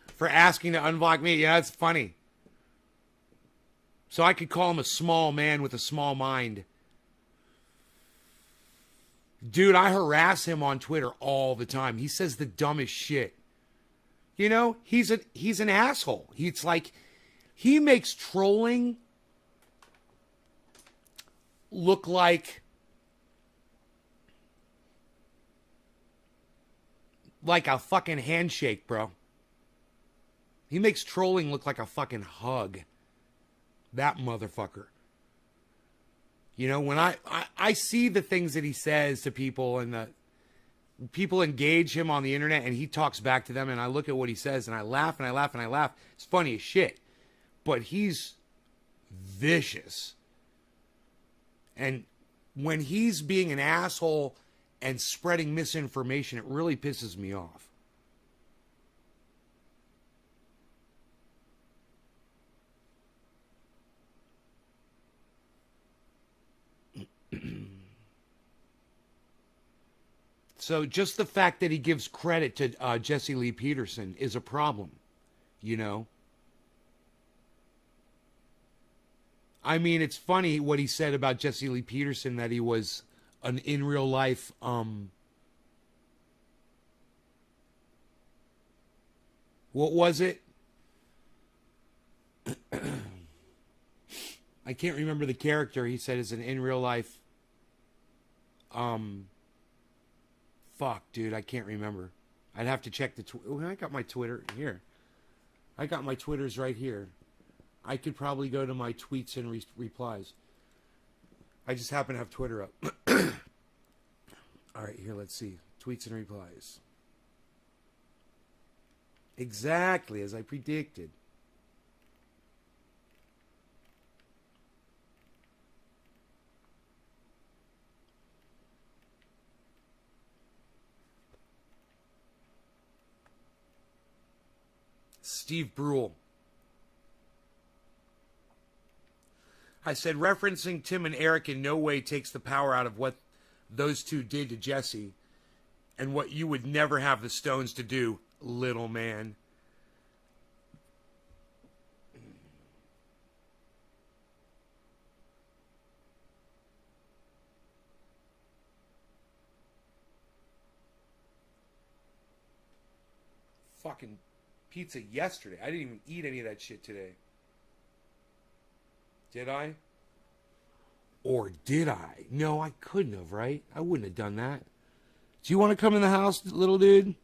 for asking to unblock me. Yeah, it's funny. So I could call him a small man with a small mind. Dude, I harass him on Twitter all the time. He says the dumbest shit. You know, he's an asshole. It's like he makes trolling look like a fucking handshake, bro. He makes trolling look like a fucking hug. That motherfucker. You know, when I see the things that he says to people, and the people engage him on the internet, and he talks back to them, and I look at what he says, and I laugh and I laugh and I laugh. It's funny as shit. But he's vicious. And when he's being an asshole and spreading misinformation, it really pisses me off. So just the fact that he gives credit to Jesse Lee Peterson is a problem, you know? I mean, it's funny what he said about Jesse Lee Peterson, that he was an in real life, what was it? I can't remember the character he said is an in real life, fuck, dude, I can't remember. I'd have to check the I got my Twitter here. I got my Twitters right here. I could probably go to my tweets and replies. I just happen to have Twitter up. All right, here, let's see. Tweets and replies. Exactly as I predicted. Steve Brule. I said, referencing Tim and Eric in no way takes the power out of what those two did to Jesse and what you would never have the stones to do, little man. Fucking pizza yesterday. I didn't even eat any of that shit today. Did I? Or did I? No, I couldn't have, right? I wouldn't have done that. Do you want to come in the house, little dude?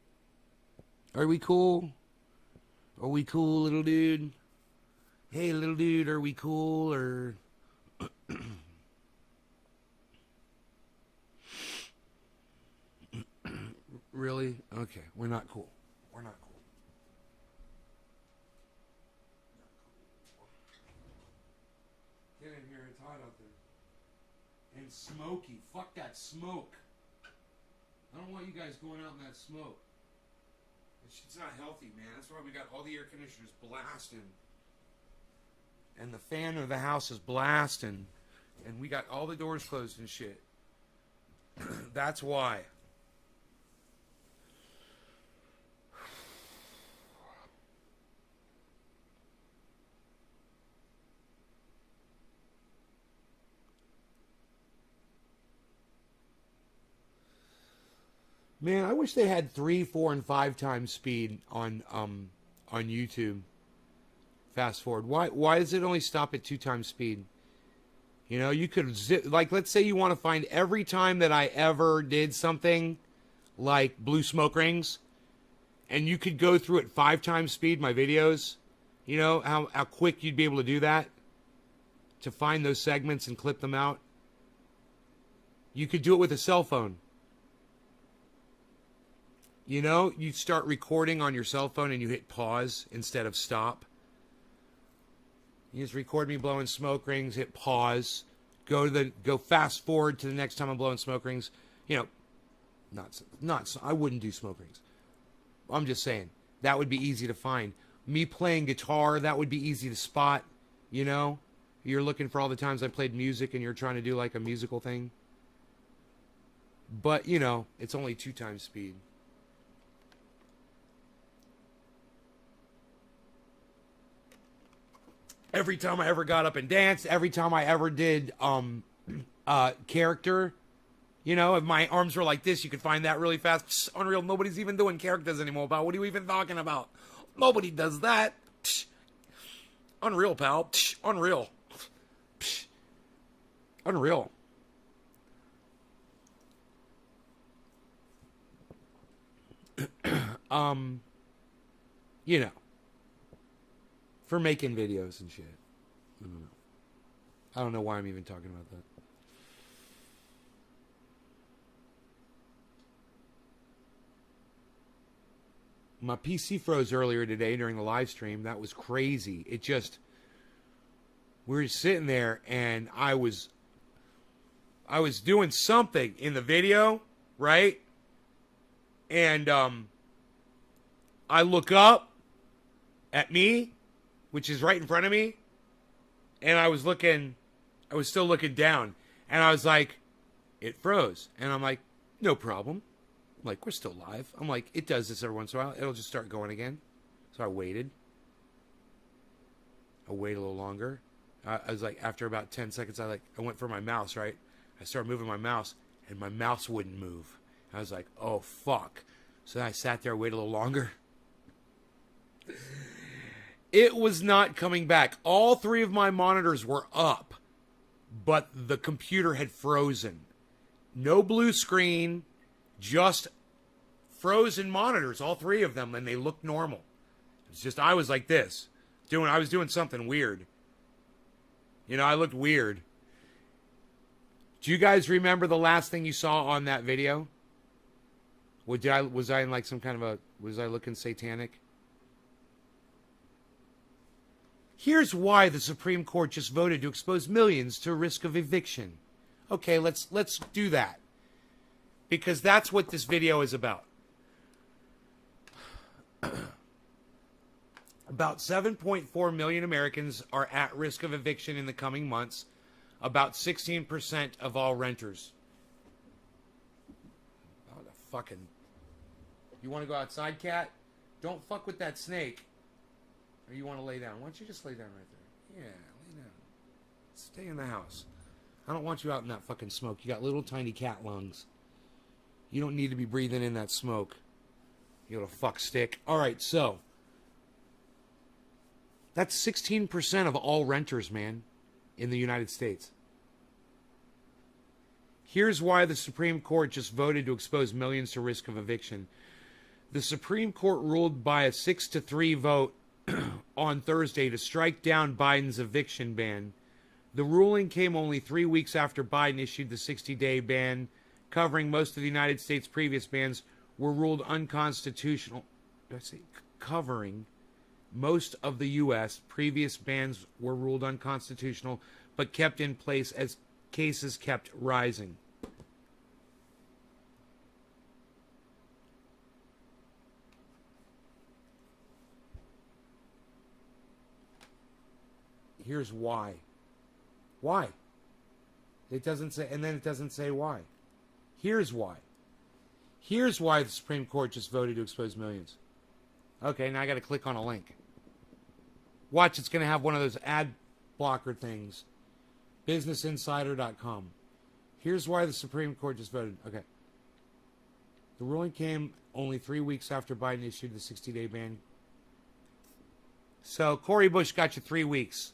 Are we cool? Are we cool, little dude? Hey, little dude, are we cool, or... Really? Okay, we're not cool. We're not cool. Get in here, it's hot out there. And smoky. Fuck that smoke. I don't want you guys going out in that smoke. It's not healthy, man. That's why we got all the air conditioners blasting. And the fan of the house is blasting. And we got all the doors closed and shit. That's why. Man, I wish they had 3, 4, and 5 times speed on YouTube. Fast forward. Why does it only stop at 2 times speed? You know, you could like, let's say you want to find every time that I ever did something like blue smoke rings, and you could go through at 5 times speed my videos. You know how quick you'd be able to do that, to find those segments and clip them out. You could do it with a cell phone. You know, you start recording on your cell phone and you hit pause instead of stop. You just record me blowing smoke rings, hit pause, go fast forward to the next time I'm blowing smoke rings. You know, I wouldn't do smoke rings. I'm just saying, that would be easy to find. Me playing guitar, that would be easy to spot, you know? You're looking for all the times I played music and you're trying to do like a musical thing. But, you know, it's only 2 times speed. Every time I ever got up and danced, every time I ever did character, you know, if my arms were like this, you could find that really fast. Psh, unreal. Nobody's even doing characters anymore, pal. What are you even talking about? Nobody does that. Psh. Unreal, pal. Psh. Unreal. Psh. Unreal. You know, for making videos and shit. I don't know why I'm even talking about that. My PC froze earlier today during the live stream. That was crazy. It just, we were sitting there and I was doing something in the video, right? And I look up at me, which is right in front of me, and I was still looking down, and I was like, it froze. And I'm like, no problem. I'm like, we're still live. I'm like, it does this every once in a while. It'll just start going again. So I waited. I waited a little longer. I was like, after about 10 seconds, I went for my mouse, right? I started moving my mouse, and my mouse wouldn't move. I was like, oh, fuck. So then I sat there, waited a little longer. It was not coming back. All 3 of my monitors were up, but the computer had frozen. No blue screen, just frozen monitors, all 3 of them, and they looked normal. It's just, I was like this. I was doing something weird. You know, I looked weird. Do you guys remember the last thing you saw on that video? Was I in like some kind of was I looking satanic? Here's why the Supreme Court just voted to expose millions to risk of eviction. Okay, let's do that. Because that's what this video is about. About 7.4 million Americans are at risk of eviction in the coming months. About 16% of all renters. Oh, the fucking... You want to go outside, cat? Don't fuck with that snake. Or you want to lay down? Why don't you just lay down right there? Yeah, lay down. Stay in the house. I don't want you out in that fucking smoke. You got little tiny cat lungs. You don't need to be breathing in that smoke. You little fuck stick. All right, so. That's 16% of all renters, man, in the United States. Here's why the Supreme Court just voted to expose millions to risk of eviction. The Supreme Court ruled by a 6-3 vote on Thursday to strike down Biden's eviction ban. The ruling came only 3 weeks after Biden issued the 60-day ban, covering most of the United States' previous bans were ruled unconstitutional. Did I say covering? Most of the U.S. previous bans were ruled unconstitutional, but kept in place as cases kept rising. Here's why. Why? It doesn't say, and then it doesn't say why. Here's why. Here's why the Supreme Court just voted to expose millions. Okay, now I got to click on a link. Watch, it's going to have one of those ad blocker things. BusinessInsider.com. Here's why the Supreme Court just voted. Okay. The ruling came only 3 weeks after Biden issued the 60-day ban. So Cory Bush got you 3 weeks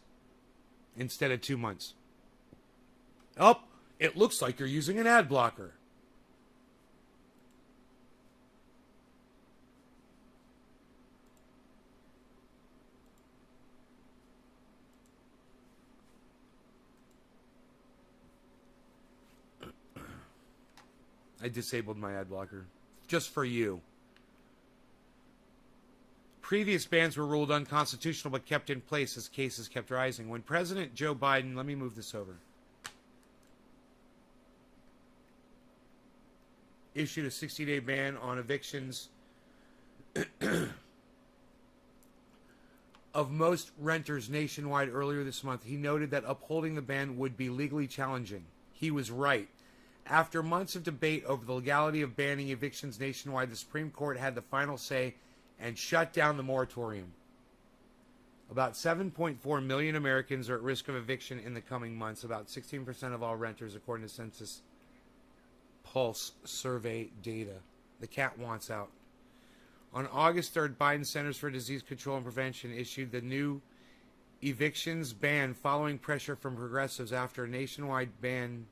instead of 2 months. Oh, it looks like you're using an ad blocker. I disabled my ad blocker. Just for you. Previous bans were ruled unconstitutional but kept in place as cases kept rising. When President Joe Biden... Let me move this over. Issued a 60-day ban on evictions of most renters nationwide earlier this month. He noted that upholding the ban would be legally challenging. He was right. After months of debate over the legality of banning evictions nationwide, the Supreme Court had the final say and shut down the moratorium. About 7.4 million Americans are at risk of eviction in the coming months, about 16% of all renters, according to Census Pulse survey data. The cat wants out. On August 3rd, Biden's Centers for Disease Control and Prevention issued the new evictions ban following pressure from progressives after a nationwide ban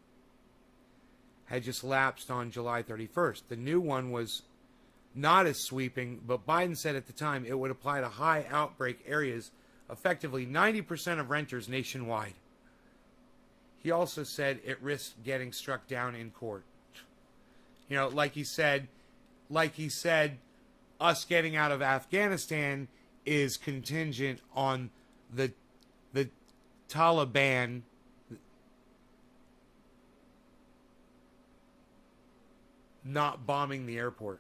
had just lapsed on July 31st. The new one was not as sweeping, but Biden said at the time it would apply to high outbreak areas, effectively 90% of renters nationwide. He also said it risked getting struck down in court. You know, like he said, us getting out of Afghanistan is contingent on the Taliban not bombing the airport.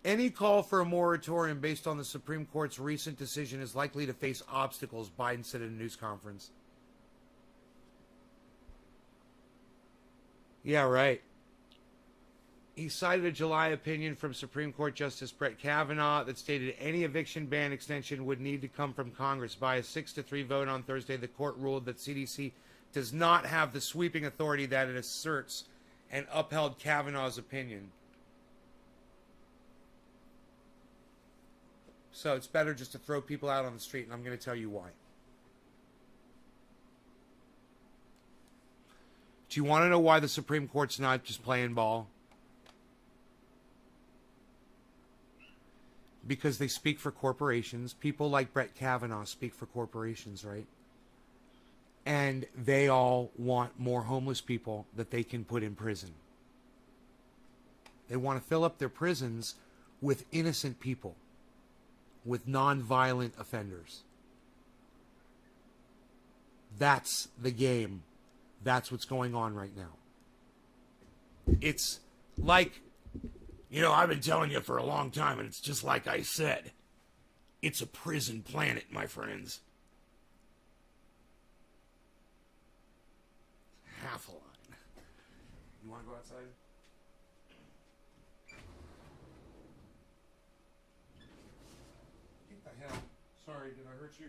Any call for a moratorium based on the Supreme Court's recent decision is likely to face obstacles, Biden said at a news conference. Yeah, right. He cited a July opinion from Supreme Court Justice Brett Kavanaugh that stated any eviction ban extension would need to come from Congress. By a 6-3 vote on Thursday, the court ruled that CDC does not have the sweeping authority that it asserts and upheld Kavanaugh's opinion. So it's better just to throw people out on the street, and I'm going to tell you why. Do you want to know why the Supreme Court's not just playing ball? Because they speak for corporations. People like Brett Kavanaugh speak for corporations, right? And they all want more homeless people that they can put in prison. They want to fill up their prisons with innocent people, with non-violent offenders. That's the game. That's what's going on right now. It's like, you know, I've been telling you for a long time, and it's just like I said. It's a prison planet, my friends. Half a line. You want to go outside? What the hell? Sorry, did I hurt you?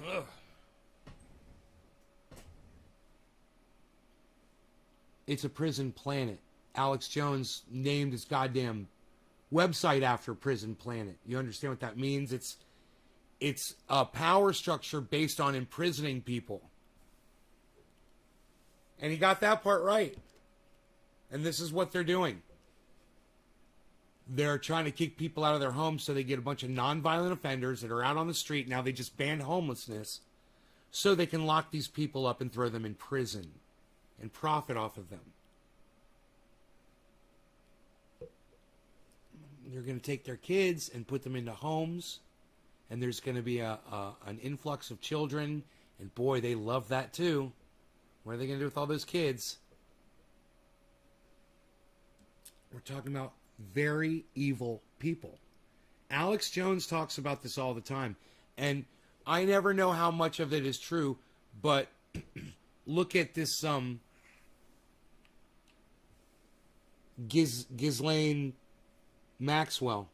All right. It's a prison planet. Alex Jones named his goddamn website after Prison Planet. You understand what that means? It's a power structure based on imprisoning people. And he got that part right. And this is what they're doing. They're trying to kick people out of their homes so they get a bunch of nonviolent offenders that are out on the street. Now they just banned homelessness so they can lock these people up and throw them in prison and profit off of them. They're going to take their kids and put them into homes, and there's going to be an influx of children, and boy, they love that too. What are they going to do with all those kids? We're talking about very evil people. Alex Jones talks about this all the time, and I never know how much of it is true, but look at this Ghislaine Maxwell.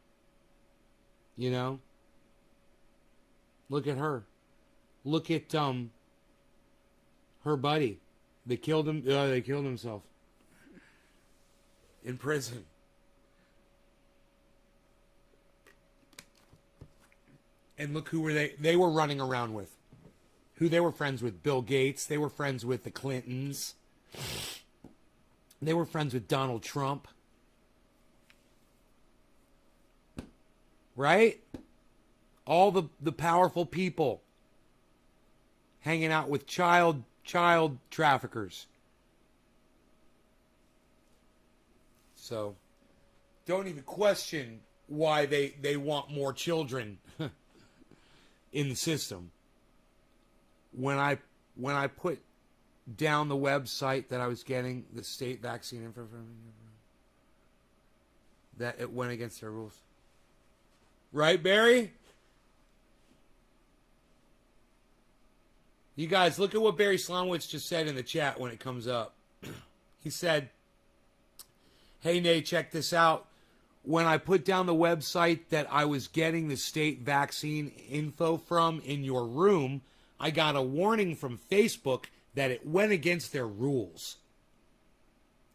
You know? Look at her. Look at her buddy. They killed himself in prison. And look who were they were running around with. Who they were friends with. Bill Gates. They were friends with the Clintons. They were friends with Donald Trump. Right? All the powerful people hanging out with child traffickers. So don't even question why they want more children in the system. When I put down the website that I was getting the state vaccine info from, that it went against their rules. Right, Barry? You guys, look at what Barry Slonowitz just said in the chat when it comes up. He said, hey, Nate, check this out. When I put down the website that I was getting the state vaccine info from in your room, I got a warning from Facebook that it went against their rules.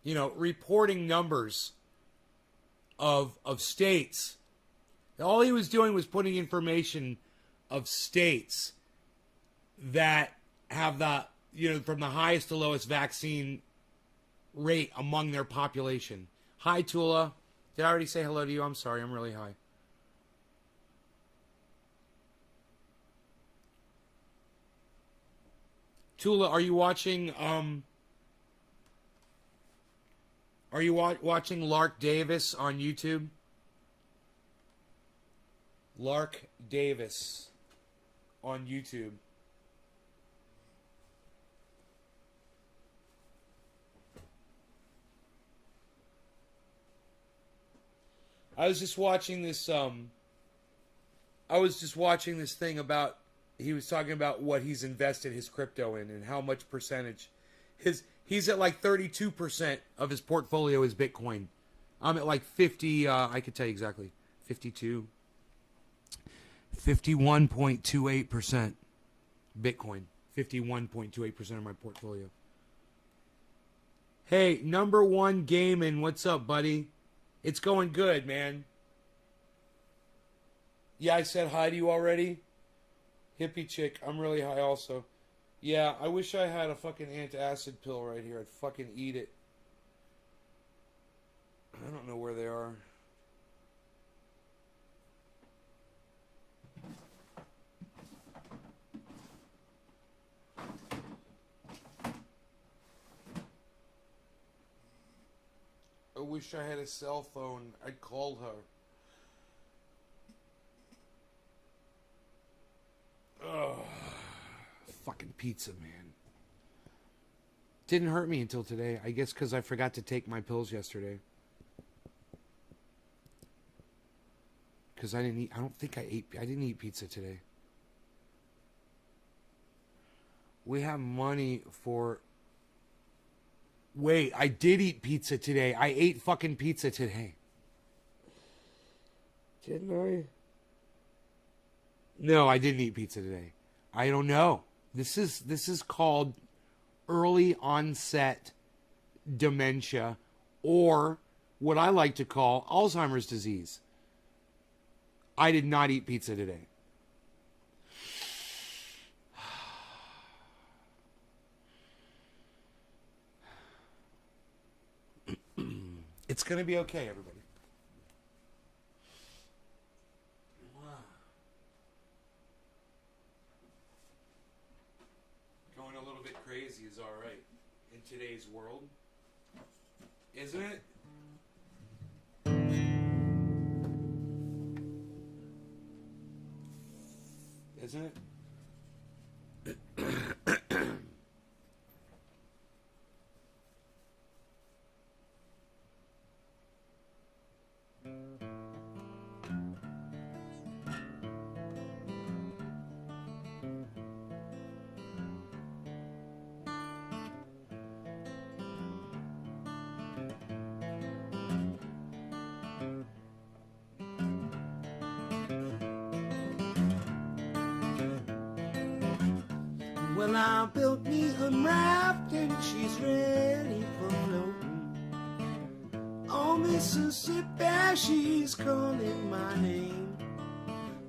You know, reporting numbers of states. All he was doing was putting information of states that have the, you know, from the highest to lowest vaccine rate among their population. Hi, Tula. Did I already say hello to you? I'm sorry. I'm really high. Tula, are you watching, watching Lark Davis on YouTube? Lark Davis on YouTube. I was just watching this thing about, he was talking about what he's invested his crypto in and how much percentage. He's at like 32% of his portfolio is Bitcoin. I'm at like 50, I could tell you exactly, 51.28% Bitcoin. 51.28% of my portfolio. Hey, number one gaming, what's up, buddy? It's going good, man. Yeah, I said hi to you already. Hippie chick, I'm really high also. Yeah, I wish I had a fucking antacid pill right here. I'd fucking eat it. I don't know where they are. I wish I had a cell phone. I'd call her. Ugh. Fucking pizza, man. Didn't hurt me until today. I guess because I forgot to take my pills yesterday. Because I didn't eat pizza today. We have money for... Wait, I did eat pizza today. I ate fucking pizza today. Didn't I? No, I didn't eat pizza today. I don't know. This is called early onset dementia, or what I like to call Alzheimer's disease. I did not eat pizza today. It's going to be okay, everybody. Going a little bit crazy is all right in today's world, isn't it? Isn't it? Well, I built me a raft and she's ready for floating. Oh, Mississippi, she's calling my name.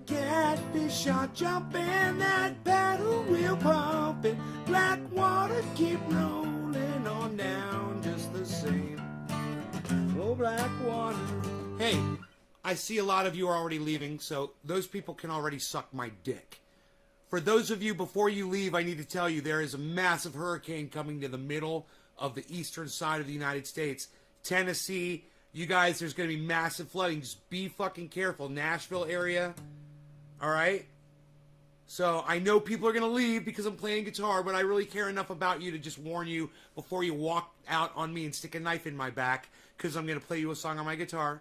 Catfish are jumping, that paddle wheel pumping. Black water keep rolling on down just the same. Oh, black water. Hey, I see a lot of you are already leaving, so those people can already suck my dick. For those of you, before you leave, I need to tell you there is a massive hurricane coming to the middle of the eastern side of the United States. Tennessee, you guys, there's going to be massive flooding. Just be fucking careful. Nashville area, all right? So I know people are going to leave because I'm playing guitar, but I really care enough about you to just warn you before you walk out on me and stick a knife in my back, because I'm going to play you a song on my guitar.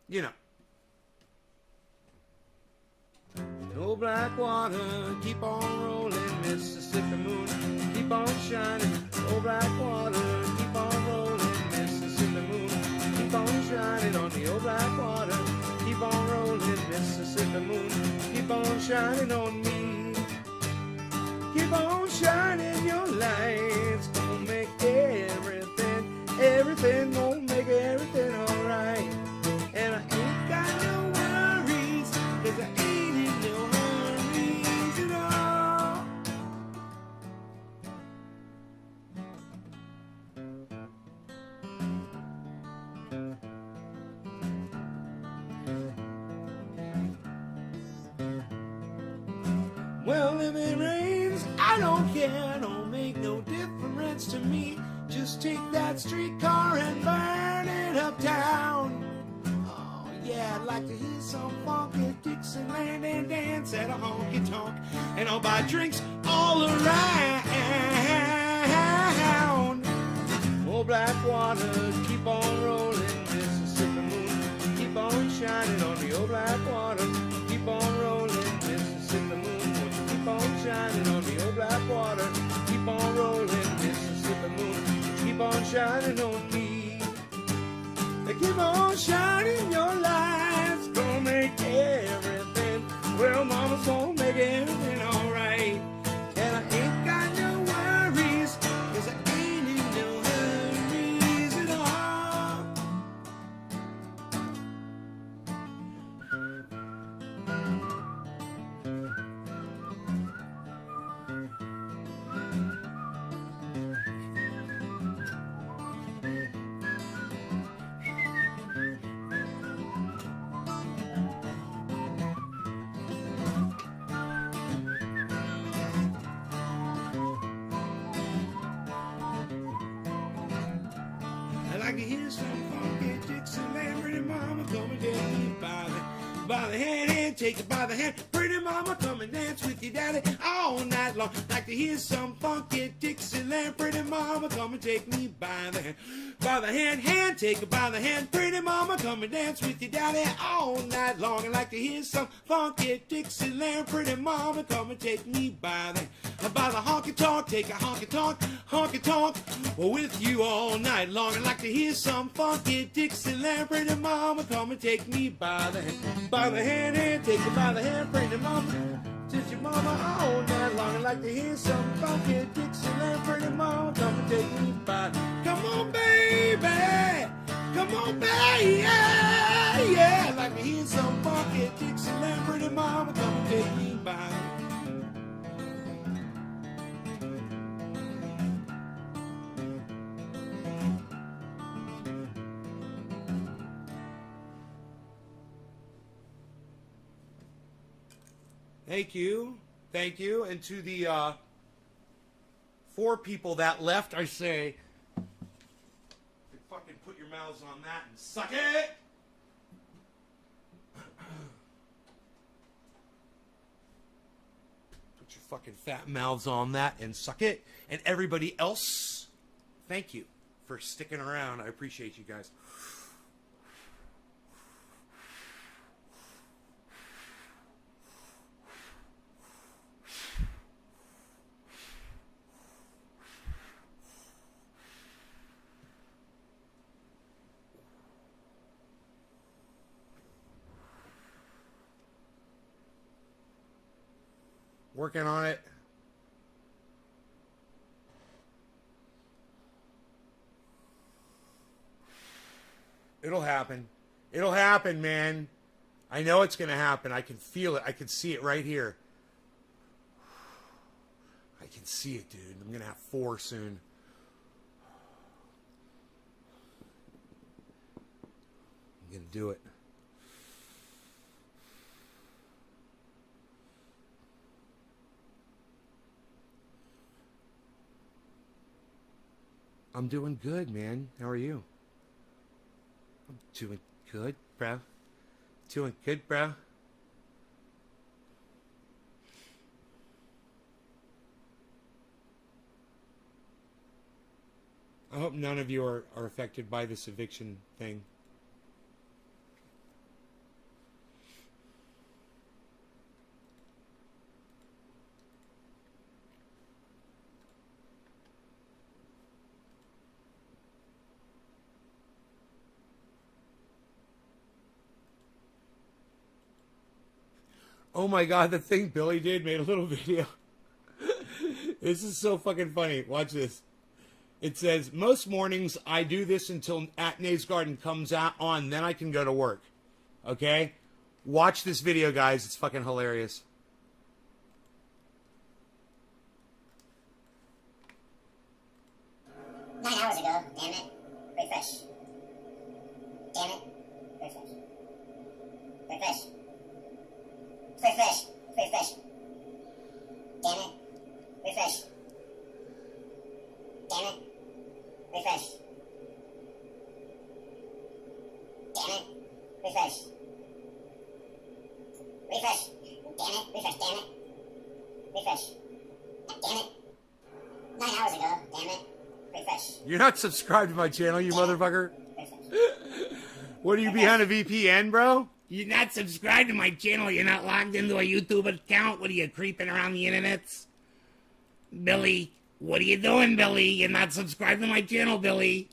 You know. No black water, keep on rolling, Mississippi moon, keep on shining. No black water, keep on rolling, Mississippi moon, keep on shining on the old black water. Keep on rolling, Mississippi moon, keep on shining on me. Keep on shining your lights, gonna make everything gonna make everything alright. And I ain't got no worries, 'cause I ain't in no hurries at all. Well, if it rains, I don't care, don't make no difference to me. Just take that streetcar and burn it uptown. Oh, yeah, I'd like to hear some funky Dixieland and dance at a honky tonk. And I'll buy drinks all around. Oh, black water, keep on rolling, Mississippi moon, keep on shining on the old black water. Keep on rolling, Mississippi moon, keep on shining on the old black water. Keep on rolling, Mississippi moon, keep on shining on me. Keep on shining your lights, gonna make everything, well, mama's gonna make everything alright. And I ain't got no worries, 'cause I ain't in no hurries at all. I like to hear some funky Dixieland. Pretty mama, come and take me by the hand and take it by the hand. Pretty mama, come and dance with your daddy all night long. Like to hear some funky Dixieland. Pretty mama, come and take me by the hand, take it by the hand. Pretty mama, come and dance with your daddy all night long. I like to hear some funky Dixieland. Pretty mama, come and take me by the honky tonk, take a honky tonk with you all night long. I like to hear some funky Dixieland. Pretty mama, come and take me by the hand, and take it by the hand. Pretty mama, since your mama all night long. I like to hear some funky Dixieland. Pretty mama, come and take me by. Come on, baby, come on, baby, yeah. I like to hear some funky Dixieland. Pretty mama, come and take me by. Thank you. And to the 4 people that left, I say, fucking put your mouths on that and suck it. Put your fucking fat mouths on that and suck it. And everybody else, thank you for sticking around. I appreciate you guys. Working on it. It'll happen. It'll happen, man. I know it's going to happen. I can feel it. I can see it right here. I can see it, dude. I'm going to have 4 soon. gonna do it. I'm doing good, man. How are you? I'm doing good, bro. Doing good, bro. I hope none of you are affected by this eviction thing. Oh my god, the thing Billy did made a little video. This is so fucking funny. Watch this. It says, most mornings I do this until At Nays Garden comes out on, then I can go to work. Okay? Watch this video, guys. It's fucking hilarious. Nine hours ago, damn it. Refresh. Damn it. Refresh. Refresh. Refresh. Refresh. Damn it. Refresh. Damn it. Refresh. Damn it. Refresh. Refresh. Damn it. Refresh. Damn it. Refresh. Damn it. 9 hours ago. Damn it. Refresh. You're not subscribed to my channel, you motherfucker. What are you behind a VPN, bro? You're not subscribed to my channel. You're not logged into a YouTube account. What are you, creeping around the internets? Billy, what are you doing, Billy? You're not subscribed to my channel, Billy.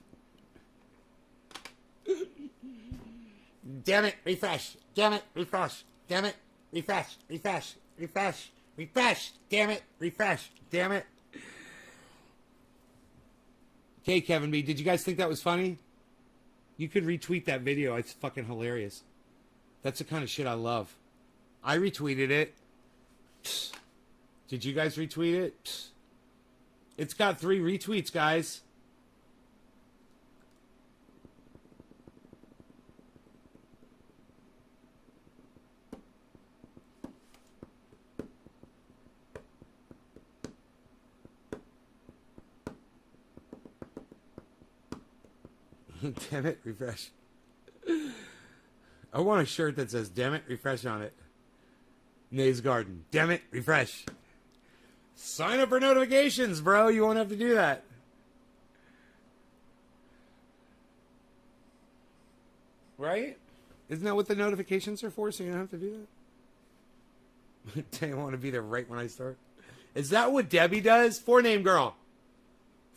Damn it, refresh. Damn it, refresh. Damn it, refresh. Refresh. Refresh. Refresh. Damn it, refresh. Damn it. Okay, Kevin B, did you guys think that was funny? You could retweet that video. It's fucking hilarious. That's the kind of shit I love. I retweeted it. Psst. Did you guys retweet it? Psst. It's got 3 retweets, guys. Damn it, refresh. I want a shirt that says, damn it, refresh on it. Nays Garden. Damn it, refresh. Sign up for notifications, bro. You won't have to do that. Right? Isn't that what the notifications are for? So you don't have to do that? They want to be there right when I start. Is that what Debbie does? 4-name girl.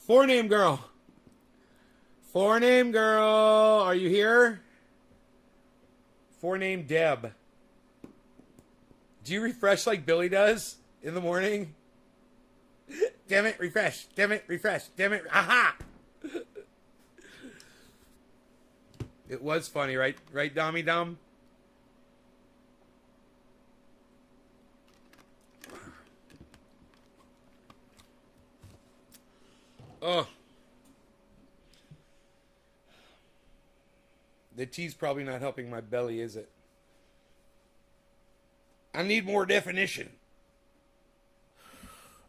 4-name girl. 4-name girl. Are you here? 4-name Deb. Do you refresh like Billy does in the morning? Damn it, refresh. Damn it, refresh. Damn it. Aha! It was funny, right? Right, Dommy Dom? Oh. The tea's probably not helping my belly, is it? I need more definition.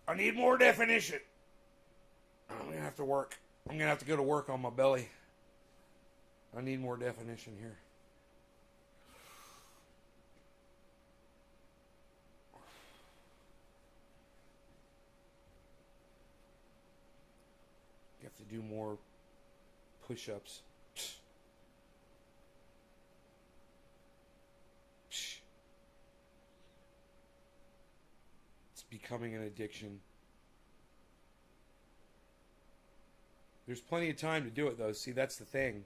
I need more definition. I'm going to have to work. I'm going to have to go to work on my belly. I need more definition here. You have to do more push-ups. Becoming an addiction. There's plenty of time to do it, though. See, that's the thing.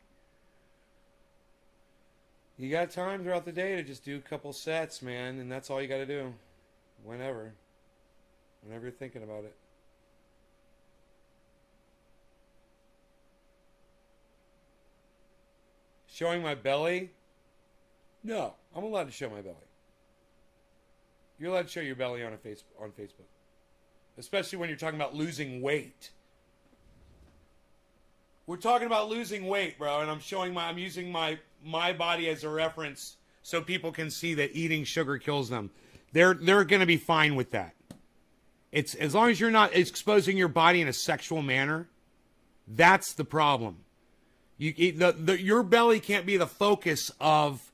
You got time throughout the day to just do a couple sets, man, and that's all you got to do. Whenever you're thinking about it. Showing my belly? No, I'm allowed to show my belly. You're allowed to show your belly on Facebook. Especially when you're talking about losing weight. We're talking about losing weight, bro, and I'm using my my body as a reference so people can see that eating sugar kills them. They're going to be fine with that. It's as long as you're not exposing your body in a sexual manner. That's the problem. Your belly can't be the focus of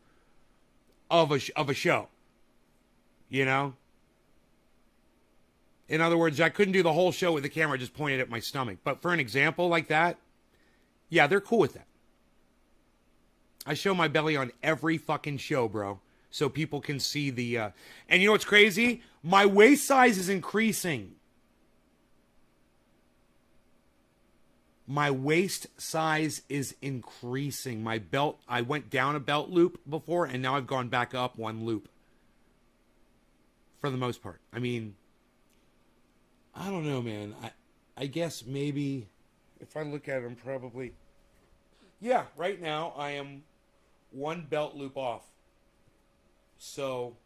a show. You know? In other words, I couldn't do the whole show with the camera just pointed at my stomach. But for an example like that, yeah, they're cool with that. I show my belly on every fucking show, bro. So people can see the... and you know what's crazy? My waist size is increasing. My waist size is increasing. My belt... I went down a belt loop before, and now I've gone back up one loop. For the most part. I mean... I don't know, man. I guess maybe... If I look at them, probably... Yeah, right now I am one belt loop off. So,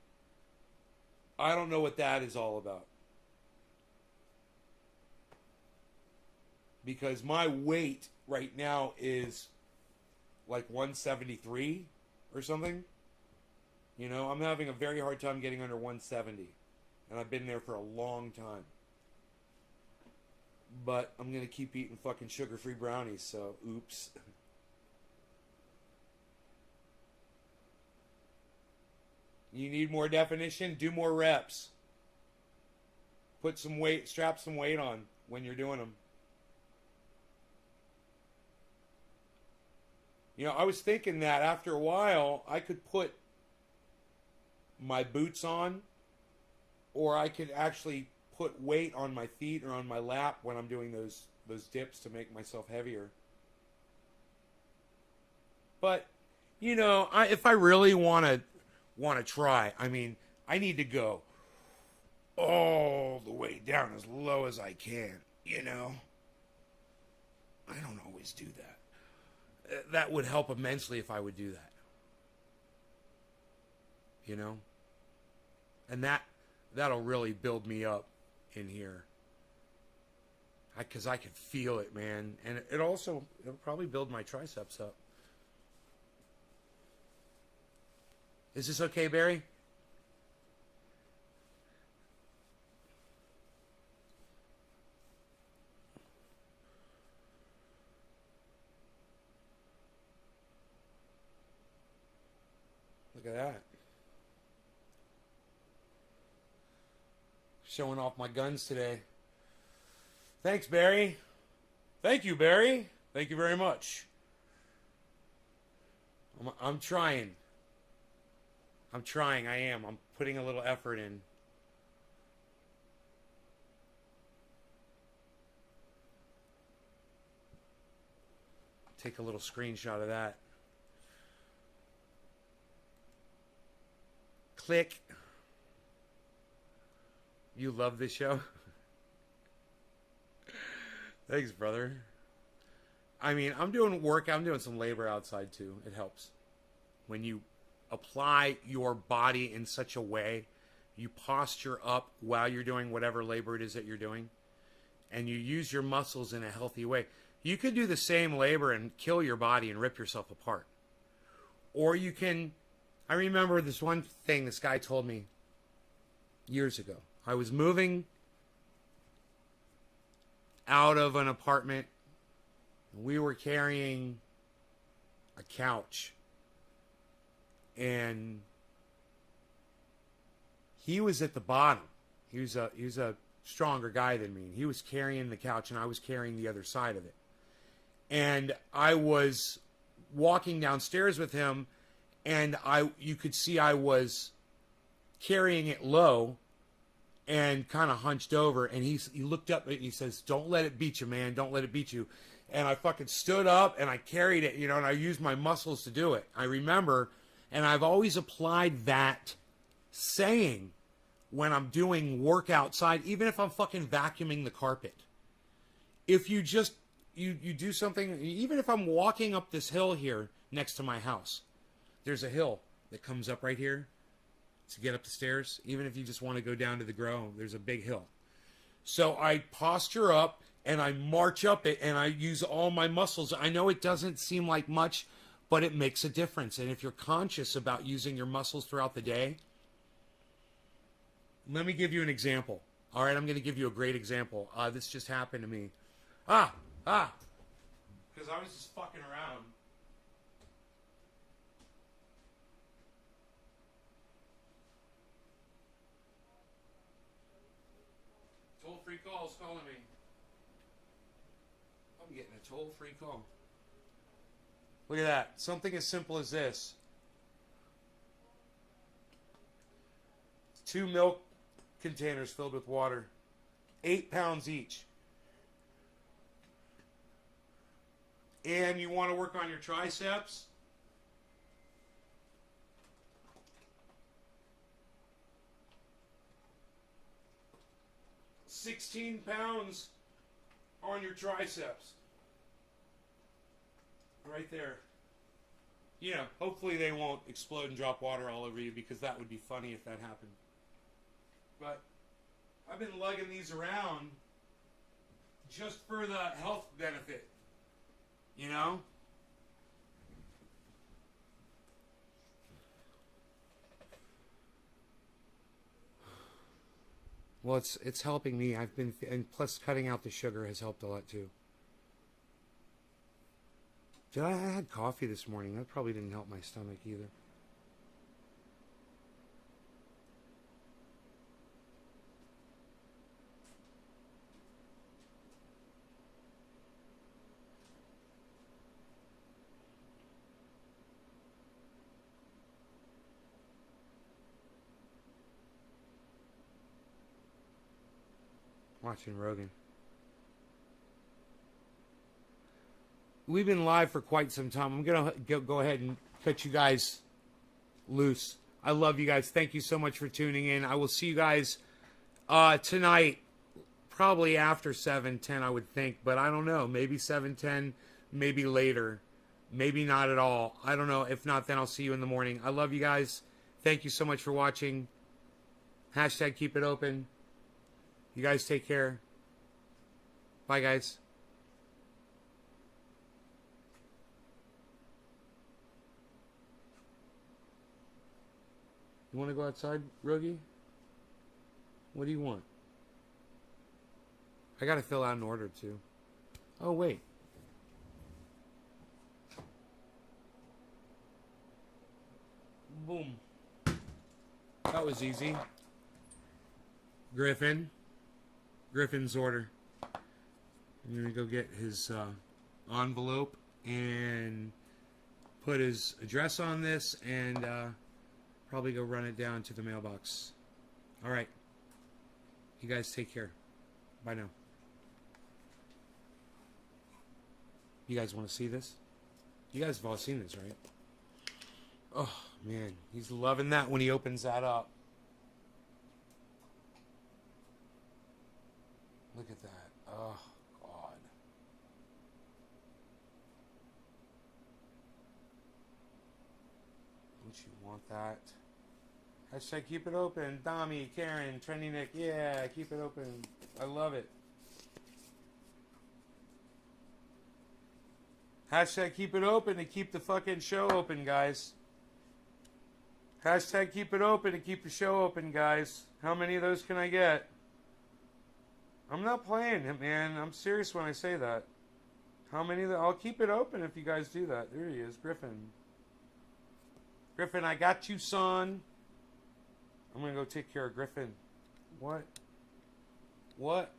I don't know what that is all about. Because my weight right now is like 173 or something. You know, I'm having a very hard time getting under 170. And I've been there for a long time. But I'm going to keep eating fucking sugar-free brownies, so oops. You need more definition? Do more reps. Put some weight, strap some weight on when you're doing them. You know, I was thinking that after a while, I could put my boots on, or I could actually put weight on my feet or on my lap when I'm doing those dips to make myself heavier. But, you know, if I really want to try, I mean, I need to go all the way down as low as I can, you know. I don't always do that. That would help immensely if I would do that. You know? And that'll really build me up in here. Because I can feel it, man. And it'll probably build my triceps up. Is this okay, Barry? Look at that. Showing off my guns today. Thanks, Barry. Thank you, Barry. Thank you very much. I'm trying. I'm trying. I am. I'm putting a little effort in. Take a little screenshot of that. Click. You love this show? Thanks, brother. I mean, I'm doing some labor outside too. It helps. When you apply your body in such a way, you posture up while you're doing whatever labor it is that you're doing, and you use your muscles in a healthy way. You could do the same labor and kill your body and rip yourself apart. Or you can... I remember this one thing this guy told me years ago. I was moving out of an apartment. We were carrying a couch. And he was at the bottom. He was a stronger guy than me. He was carrying the couch and I was carrying the other side of it. And I was walking downstairs with him, and you could see I was carrying it low and kind of hunched over, and he looked up and he says, "Don't let it beat you, man. Don't let it beat you." And I fucking stood up and I carried it, you know, and I used my muscles to do it. I remember, and I've always applied that saying when I'm doing work outside, even if I'm fucking vacuuming the carpet. If you just, you do something, even if I'm walking up this hill here next to my house, there's a hill that comes up right here to get up the stairs. Even if you just want to go down to the grow, there's a big hill. So I posture up and I march up it and I use all my muscles. I know it doesn't seem like much, but it makes a difference. And if you're conscious about using your muscles throughout the day, let me give you an example. All right, I'm going to give you a great example. This just happened to me. Because I was just fucking around. Toll-free calls calling me. I'm getting a toll-free call. Look at that. Something as simple as this. 2 milk containers filled with water. 8 pounds each. And you want to work on your triceps? $16 pounds on your triceps. Right there. You know, hopefully they won't explode and drop water all over you, because that would be funny if that happened. But I've been lugging these around just for the health benefit. You know? Well, it's helping me. And plus cutting out the sugar has helped a lot too. I had coffee this morning. That probably didn't help my stomach either. Watching Rogan. We've been live for quite some time. I'm going to go ahead and cut you guys loose. I love you guys. Thank you so much for tuning in. I will see you guys tonight, probably after 7:10, I would think. But I don't know. Maybe 7:10, maybe later. Maybe not at all. I don't know. If not, then I'll see you in the morning. I love you guys. Thank you so much for watching. Hashtag keep it open. You guys take care. Bye, guys. You want to go outside, Rogie? What do you want? I got to fill out an order, too. Oh, wait. Boom. That was easy. Griffin's order. I'm going to go get his envelope and put his address on this and probably go run it down to the mailbox. All right. You guys take care. Bye now. You guys want to see this? You guys have all seen this, right? Oh, man. He's loving that when he opens that up. Look at that. Oh, God. Don't you want that? Hashtag keep it open. Dami, Karen, Trendy Nick. Yeah, keep it open. I love it. Hashtag keep it open to keep the fucking show open, guys. Hashtag keep it open to keep the show open, guys. How many of those can I get? I'm not playing it, man. I'm serious when I say that. How many of the... I'll keep it open if you guys do that. There he is, Griffin. Griffin, I got you, son. I'm going to go take care of Griffin. What? What?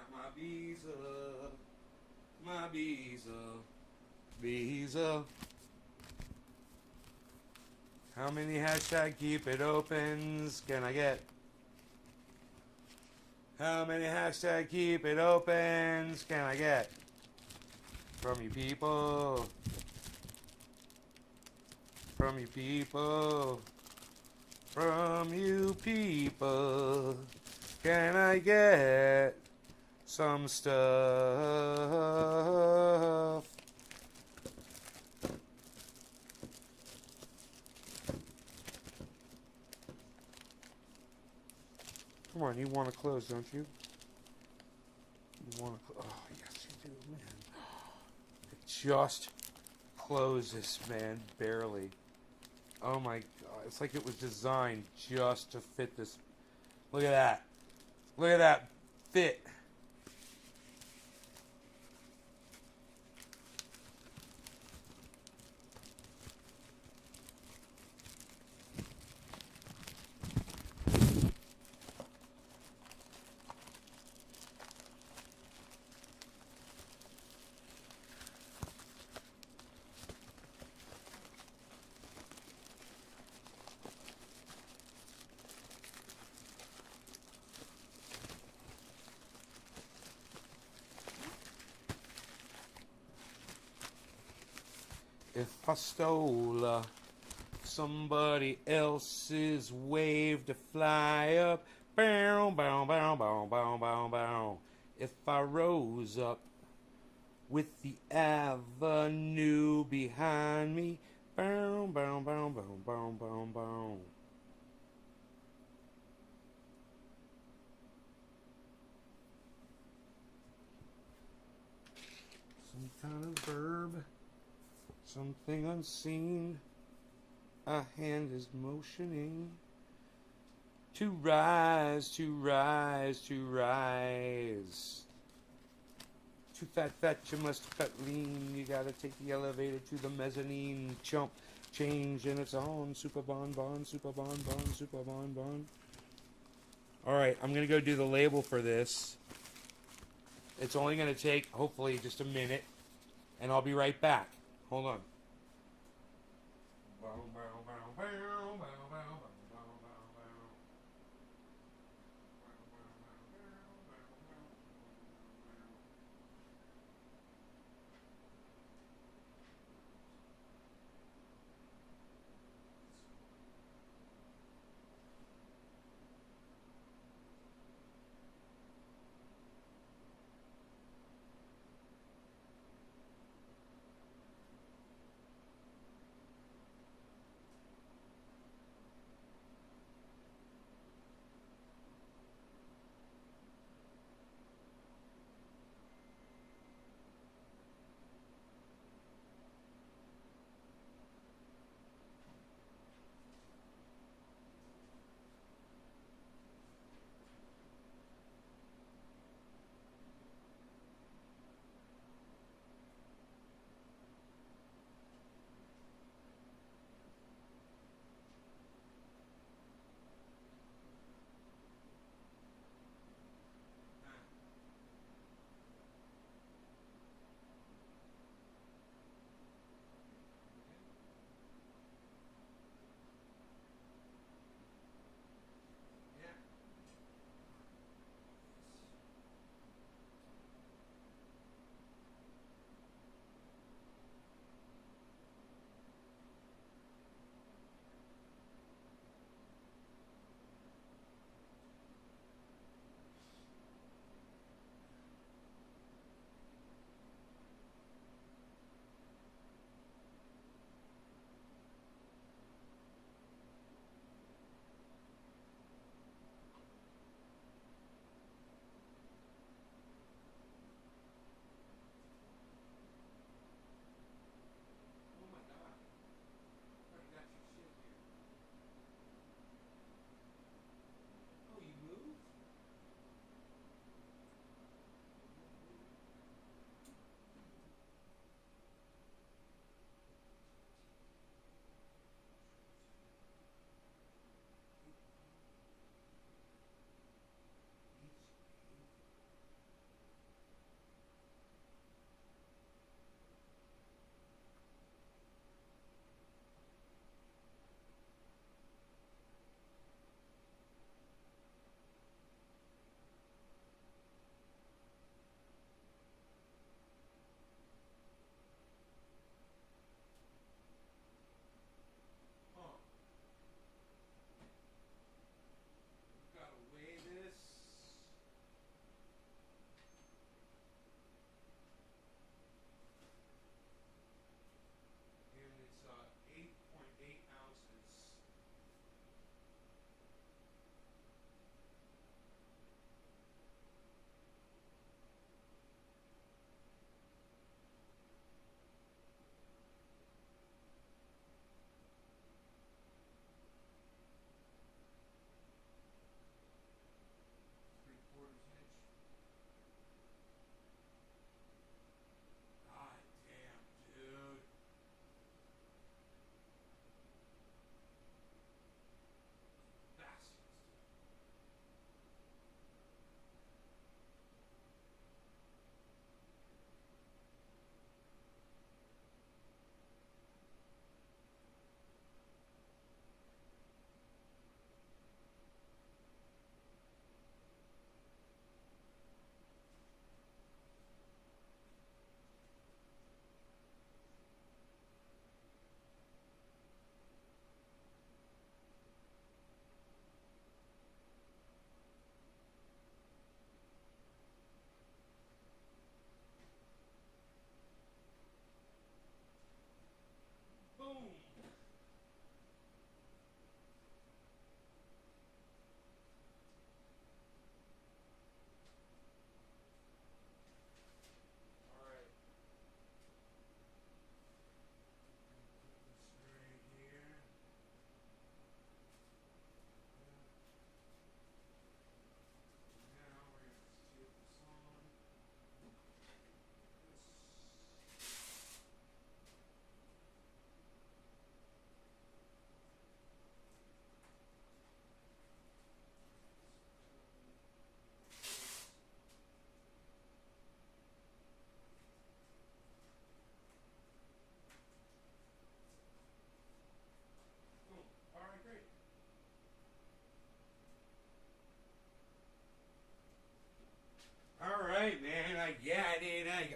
got my visa. My visa. Visa. How many hashtag keep it opens can I get? How many hashtag keep it opens can I get? From you people. From you people. From you people. Can I get some stuff? Come on, you want to close, don't you? You want to close? Oh, yes, you do, man. It just closes, man, barely. Oh my God, it's like it was designed just to fit this. Look at that. Look at that fit. If I stole somebody else's wave to fly up, bow, bow, bow, bow, bow, bow, bow. If I rose up with the avenue behind me, bow, bow, bow, bow, bow, bow, bow. Some kind of verb. Something unseen, a hand is motioning. To rise, to rise, to rise. Too fat, you must cut lean. You gotta take the elevator to the mezzanine. Chump, change, and it's on. Super bon, super bon, super bon. Alright, I'm gonna go do the label for this. It's only gonna take, hopefully, just a minute. And I'll be right back. Hold on.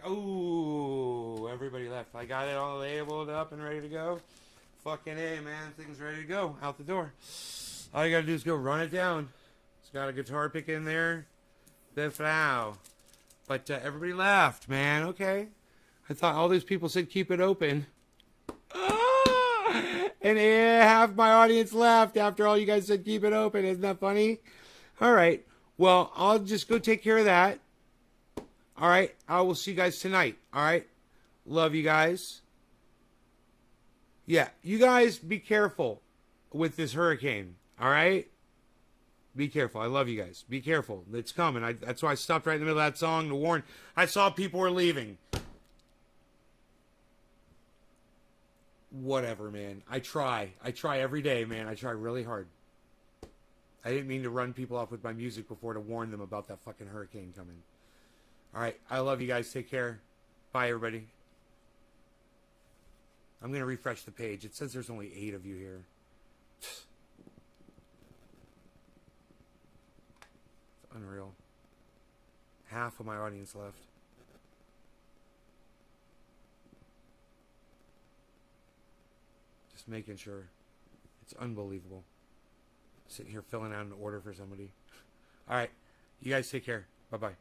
Ooh, everybody left. I got it all labeled up and ready to go. Fucking A, man. Thing's ready to go. Out the door. All you gotta do is go run it down. It's got a guitar pick in there. The flow. But everybody left, man. Okay. I thought all these people said keep it open. And half my audience left after all you guys said keep it open. Isn't that funny? All right. Well, I'll just go take care of that. All right. I will see you guys tonight. All right. Love you guys. Yeah. You guys be careful with this hurricane. All right. Be careful. I love you guys. Be careful. It's coming. That's why I stopped right in the middle of that song to warn. I saw people were leaving. Whatever, man. I try every day, man. I try really hard. I didn't mean to run people off with my music before to warn them about that fucking hurricane coming. All right. I love you guys. Take care. Bye, everybody. I'm going to refresh the page. It says there's only 8 of you here. It's unreal. Half of my audience left. Just making sure. It's unbelievable. Sitting here filling out an order for somebody. All right. You guys take care. Bye-bye.